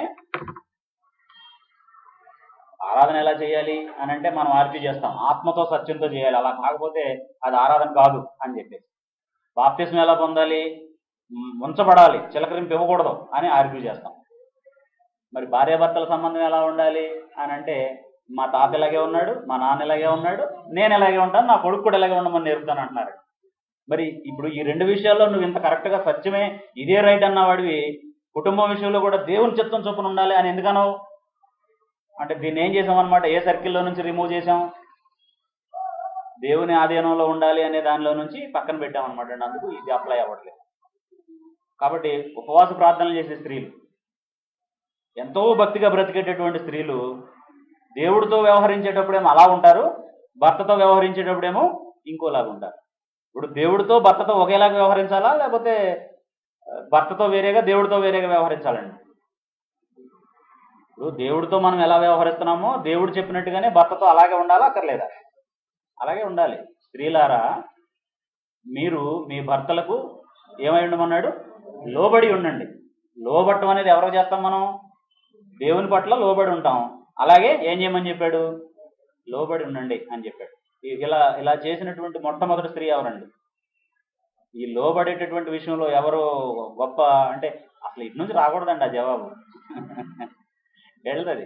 ఆరాధన ఎలా చేయాలి అని అంటే మనం ఆర్గ్యూ చేస్తాం, ఆత్మతో సత్యంతో చేయాలి, అలా కాకపోతే అది ఆరాధన కాదు అని చెప్పేసి. బాప్తిస్మం ఎలా పొందాలి? ఉంచబడాలి, చిలకరింపు ఇవ్వకూడదు అని ఆర్గ్యూ చేస్తాం. మరి భార్యాభర్తల సంబంధం ఎలా ఉండాలి అని అంటే, మా తాత ఇలాగే ఉన్నాడు, మా నాన్న ఇలాగే ఉన్నాడు, నేను ఇలాగే ఉంటాను, నా కొడుకు కూడా ఇలాగే ఉండమని నేర్పుతాను అంటున్నారు. మరి ఇప్పుడు ఈ 2 విషయాల్లో నువ్వు ఇంత కరెక్ట్గా సత్యమే ఇదే రైట్ అన్నవాడివి, కుటుంబం విషయంలో కూడా దేవుని చిత్తం చొప్పున ఉండాలి అని ఎందుకనవు? అంటే దీన్ని ఏం చేసామన్నమాట? ఏ సర్కిల్లో నుంచి రిమూవ్ చేసాం? దేవుని ఆధీనంలో ఉండాలి అనే దానిలో నుంచి పక్కన పెట్టామన్నమాట. అందుకు ఇది అప్లై అవ్వట్లేదు. కాబట్టి ఉపవాస ప్రార్థనలు చేసే స్త్రీలు, ఎంతో భక్తిగా బ్రతికేటటువంటి స్త్రీలు దేవుడితో వ్యవహరించేటప్పుడేమో అలా ఉంటారు, భర్తతో వ్యవహరించేటప్పుడేమో ఇంకోలాగా ఉంటారు. ఇప్పుడు దేవుడితో భర్తతో ఒకేలాగా వ్యవహరించాలా, లేకపోతే భర్తతో వేరేగా దేవుడితో వేరేగా వ్యవహరించాలండి? ఇప్పుడు దేవుడితో మనం ఎలా వ్యవహరిస్తున్నామో దేవుడు చెప్పినట్టుగానే భర్తతో అలాగే ఉండాలా, అక్కర్లేదా? అలాగే ఉండాలి. స్త్రీలారా, మీరు మీ భర్తలకు ఏమై ఉండమన్నాడు? లోబడి ఉండండి. లోబట్టం అనేది ఎవరికి చేస్తాం మనం? దేవుని పట్ల లోబడి ఉంటాం. అలాగే ఏం చేయమని చెప్పాడు? లోబడి ఉండండి అని చెప్పాడు. ఇలా చేసినటువంటి మొట్టమొదటి స్త్రీ ఎవరండి? ఈ లోబడేటటువంటి విషయంలో ఎవరు గొప్ప అంటే, అసలు ఇటు నుంచి రాకూడదండి ఆ జవాబు. వెళ్తుంది.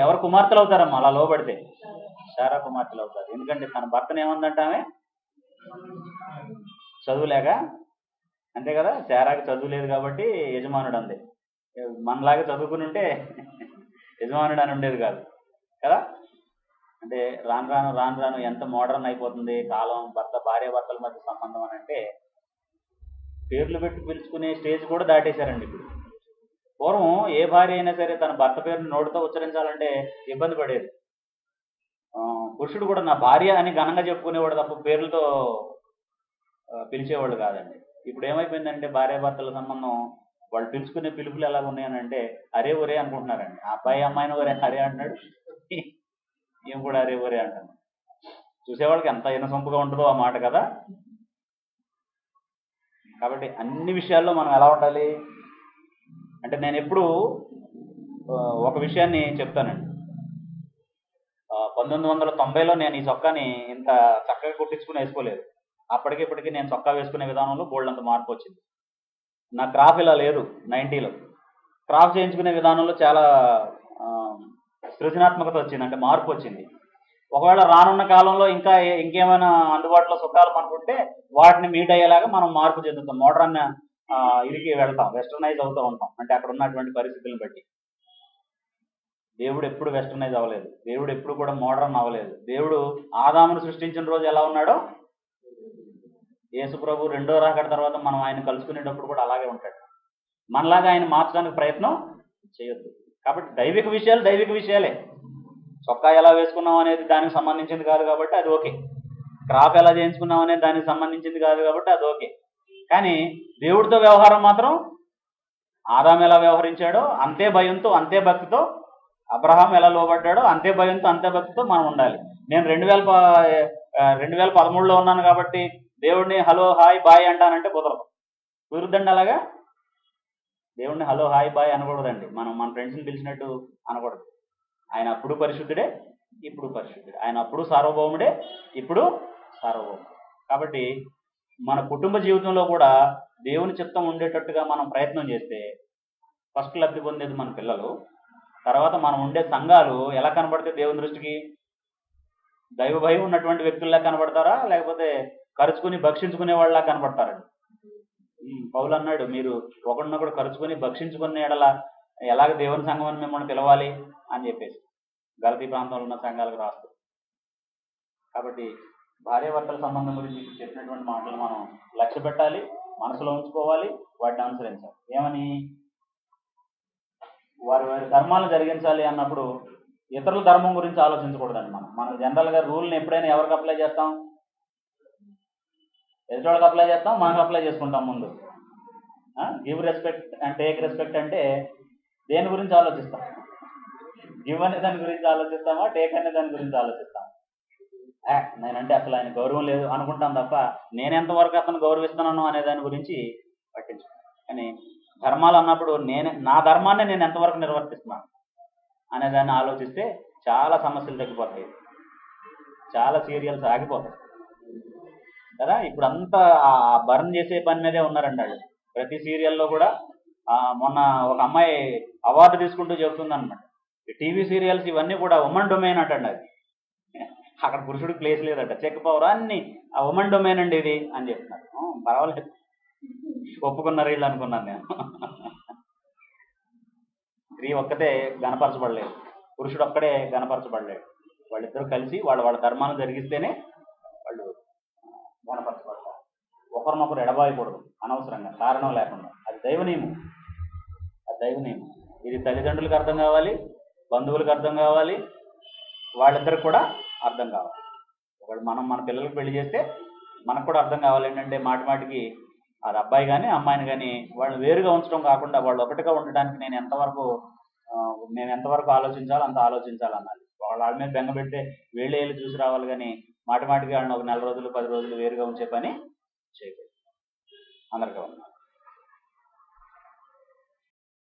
ఎవరు కుమార్తెలు అవుతారమ్మా అలా లోబడితే? శారా కుమార్తెలు అవుతారు. ఎందుకంటే తన భర్తను ఏమందంటే ఆమె చదువులేక, అంతే కదా, శారాకి చదువు లేదు కాబట్టి యజమానుడు అంది. మనలాగా చదువుకుని ఉంటే యజమానుడు అని ఉండేది కాదు కదా. అంటే రాను రాను ఎంత మోడర్న్ అయిపోతుంది కాలం. భార్యాభర్తల మధ్య సంబంధం అని అంటే పేర్లు పెట్టి పిలుచుకునే స్టేజ్ కూడా దాటేశారండి ఇప్పుడు. పూర్వం ఏ భార్య అయినా సరే తన భర్త పేరుని నోటితో ఉచ్చరించాలంటే ఇబ్బంది పడేది. పురుషుడు కూడా నా భార్య అని ఘనంగా చెప్పుకునేవాడు తప్ప పేర్లతో పిలిచేవాళ్ళు కాదండి. ఇప్పుడు ఏమైపోయిందంటే భార్యాభర్తల సంబంధం వాళ్ళు పిలుచుకునే పిలుపులు ఎలా ఉన్నాయని అంటే అరే ఒరే అనుకుంటున్నారండి. ఆ అబ్బాయి అమ్మాయిని ఒరే అరే అంటున్నాడు, ఏం కూడా అరే ఒరే అంటాను. చూసేవాళ్ళకి ఎంత ఇనసొంపుగా ఉంటుందో ఆ మాట కదా. కాబట్టి అన్ని విషయాల్లో మనం ఎలా ఉండాలి అంటే, నేను ఎప్పుడు ఒక విషయాన్ని చెప్తానండి. 1990లో నేను ఈ చొక్కాని ఇంత చక్కగా కుట్టించుకుని వేసుకోలేదు. అప్పటికిప్పటికీ నేను చొక్కా వేసుకునే విధానంలో బోల్డంత మార్పు వచ్చింది. నా క్రాఫ్ ఇలా లేదు. 90లో క్రాఫ్ చేయించుకునే విధానంలో చాలా సృజనాత్మకత వచ్చింది, అంటే మార్పు వచ్చింది. ఒకవేళ రానున్న కాలంలో ఇంకేమైనా అందుబాటులో సుఖాలు మనకుంటే వాటిని మీట్ అయ్యేలాగా మనం మార్పు చెందుతాం. మోడర్న్ ఇదికి వెళ్తాం, వెస్టర్నైజ్ అవుతూ ఉంటాం. అంటే అక్కడ ఉన్నటువంటి పరిస్థితులను బట్టి. దేవుడు ఎప్పుడు వెస్టర్నైజ్ అవ్వలేదు. దేవుడు ఎప్పుడు కూడా మోడర్న్ అవ్వలేదు. దేవుడు ఆదామును సృష్టించిన రోజు ఎలా ఉన్నాడో యేసు ప్రభు రెండో రాకడ తర్వాత మనం ఆయన కలుసుకునేటప్పుడు కూడా అలాగే ఉంటాడు. మనలాగా ఆయన మార్చడానికి ప్రయత్నం చేయొద్దు. కాబట్టి దైవిక విషయాలే. చొక్కా ఎలా వేసుకున్నాం అనేది దానికి సంబంధించింది కాదు కాబట్టి అది ఓకే. క్రాప్ ఎలా చేయించుకున్నాం అనేది దానికి సంబంధించింది కాదు కాబట్టి అది ఓకే. కానీ దేవుడితో వ్యవహారం మాత్రం ఆదాము ఎలా వ్యవహరించాడో అంతే భయంతో అంతే భక్తితో, అబ్రహాం ఎలా లోబడ్డాడో అంతే భయంతో అంతే భక్తితో మనం ఉండాలి. నేను 2013లో ఉన్నాను కాబట్టి దేవుడిని హలో హాయ్ బాయ్ అంటానంటే కుదరదు. కుదురుద్దండి అలాగా? దేవుణ్ణి హలో హాయ్ బాయ్ అనకూడదండి. మనం మన ఫ్రెండ్స్ని పిలిచినట్టు అనకూడదు. ఆయన అప్పుడు పరిశుద్ధుడే, ఇప్పుడు పరిశుద్ధుడే. ఆయన అప్పుడు సార్వభౌముడే, ఇప్పుడు సార్వభౌముడే. కాబట్టి మన కుటుంబ జీవితంలో కూడా దేవుని చిత్తం ఉండేటట్టుగా మనం ప్రయత్నం చేస్తే ఫస్ట్ లబ్ధి పొందేది మన పిల్లలు. తర్వాత మనం ఉండే సంఘాలు ఎలా కనబడతాయి దేవుని దృష్టికి? దైవ భయం ఉన్నటువంటి వ్యక్తుల్లా కనబడతారా, లేకపోతే ఖర్చుకుని భక్షించుకునే వాళ్ళలా కనబడతారండి? పౌలు అన్నాడు, మీరు ఒకరినొకడు ఖర్చుకుని భక్షించుకునే ఎడల ఎలాగ దేవుని సంఘం అని మిమ్మల్ని పిలవాలి అని చెప్పేసి గలతీ ప్రాంతంలో ఉన్న సంఘాలకు రాస్తూ. కాబట్టి భార్యాభర్తల సంబంధం గురించి చెప్పినటువంటి మాటలు మనం లక్ష్య పెట్టాలి, మనసులో ఉంచుకోవాలి, వాటిని అనుసరించాలి. ఏమని? వారి వారి ధర్మాలను జరిగించాలి అన్నప్పుడు ఇతరుల ధర్మం గురించి ఆలోచించకూడదండి. మనం జనరల్గా రూల్ని ఎప్పుడైనా ఎవరికి అప్లై చేస్తాం? ఎదుటివాళ్ళకి అప్లై చేస్తాం, మనకు అప్లై చేసుకుంటాం ముందు. Give respect and take respect అంటే దేని గురించి ఆలోచిస్తాం? గివ్ అనే దాని గురించి ఆలోచిస్తామా, టేక్ అనే దాని గురించి ఆలోచిస్తాం? నేనంటే అసలు ఆయన గౌరవం లేదు అనుకుంటాం తప్ప నేను ఎంతవరకు అతను గౌరవిస్తున్నాను అనే దాని గురించి పట్టించుకుంటాం. కానీ ధర్మాలు అన్నప్పుడు నా ధర్మాన్ని నేను ఎంతవరకు నిర్వర్తిస్తున్నాను అనే దాన్ని ఆలోచిస్తే చాలా సమస్యలు తగ్గిపోతాయి, చాలా సీరియల్స్ ఆగిపోతాయి కదా. ఇప్పుడు అంతా ఆ బర్న్ చేసే పని మీదే ఉన్నారండి వాళ్ళు. ప్రతి సీరియల్లో కూడా మొన్న ఒక అమ్మాయి అవార్డు తీసుకుంటూ చెబుతుంది అనమాట, టీవీ సీరియల్స్ ఇవన్నీ కూడా ఉమెన్ డొమైన్ అంటండి. అది అక్కడ పురుషుడికి ప్లేస్ లేదట, చెక్ పవర్ అన్ని ఆ ఉమెన్ డొమైన్ అండి ఇది అని చెప్తున్నారు. పర్వాలేదు, ఒప్పుకున్నారు వీళ్ళు అనుకున్నాను నేను. స్త్రీ ఒక్కతే గణపరచబడలేదు, పురుషుడు ఒక్కడే గణపరచబడలేడు. వాళ్ళిద్దరూ కలిసి వాళ్ళ ధర్మాలను జరిగిస్తేనే వాళ్ళు గణపరచబడతారు. ఒకరినొకరు ఎడబాయకూడదు అనవసరంగా, కారణం లేకుండా. అది దైవ నియమం, అది దైవ నియమం. ఇది తల్లిదండ్రులకు అర్థం కావాలి, బంధువులకు అర్థం కావాలి, వాళ్ళిద్దరికి కూడా అర్థం కావాలి. ఒకళ్ళు మన పిల్లలకు పెళ్లి చేస్తే మనకు కూడా అర్థం కావాలి ఏంటంటే మాటిమాటికి అది అబ్బాయి కానీ అమ్మాయిని కానీ వాళ్ళు వేరుగా ఉంచడం కాకుండా వాళ్ళు ఒకటిగా ఉండడానికి మేము ఎంతవరకు ఆలోచించాలో అంత ఆలోచించాలన్నది. వాళ్ళ మీద బెంగ పెట్టే వేళ్ళు చూసి రావాలి కానీ మాటిమాటికి వాళ్ళని ఒక 4 రోజులు 10 రోజులు వేరుగా ఉంచే పని చేయకూడదు. అందరికీ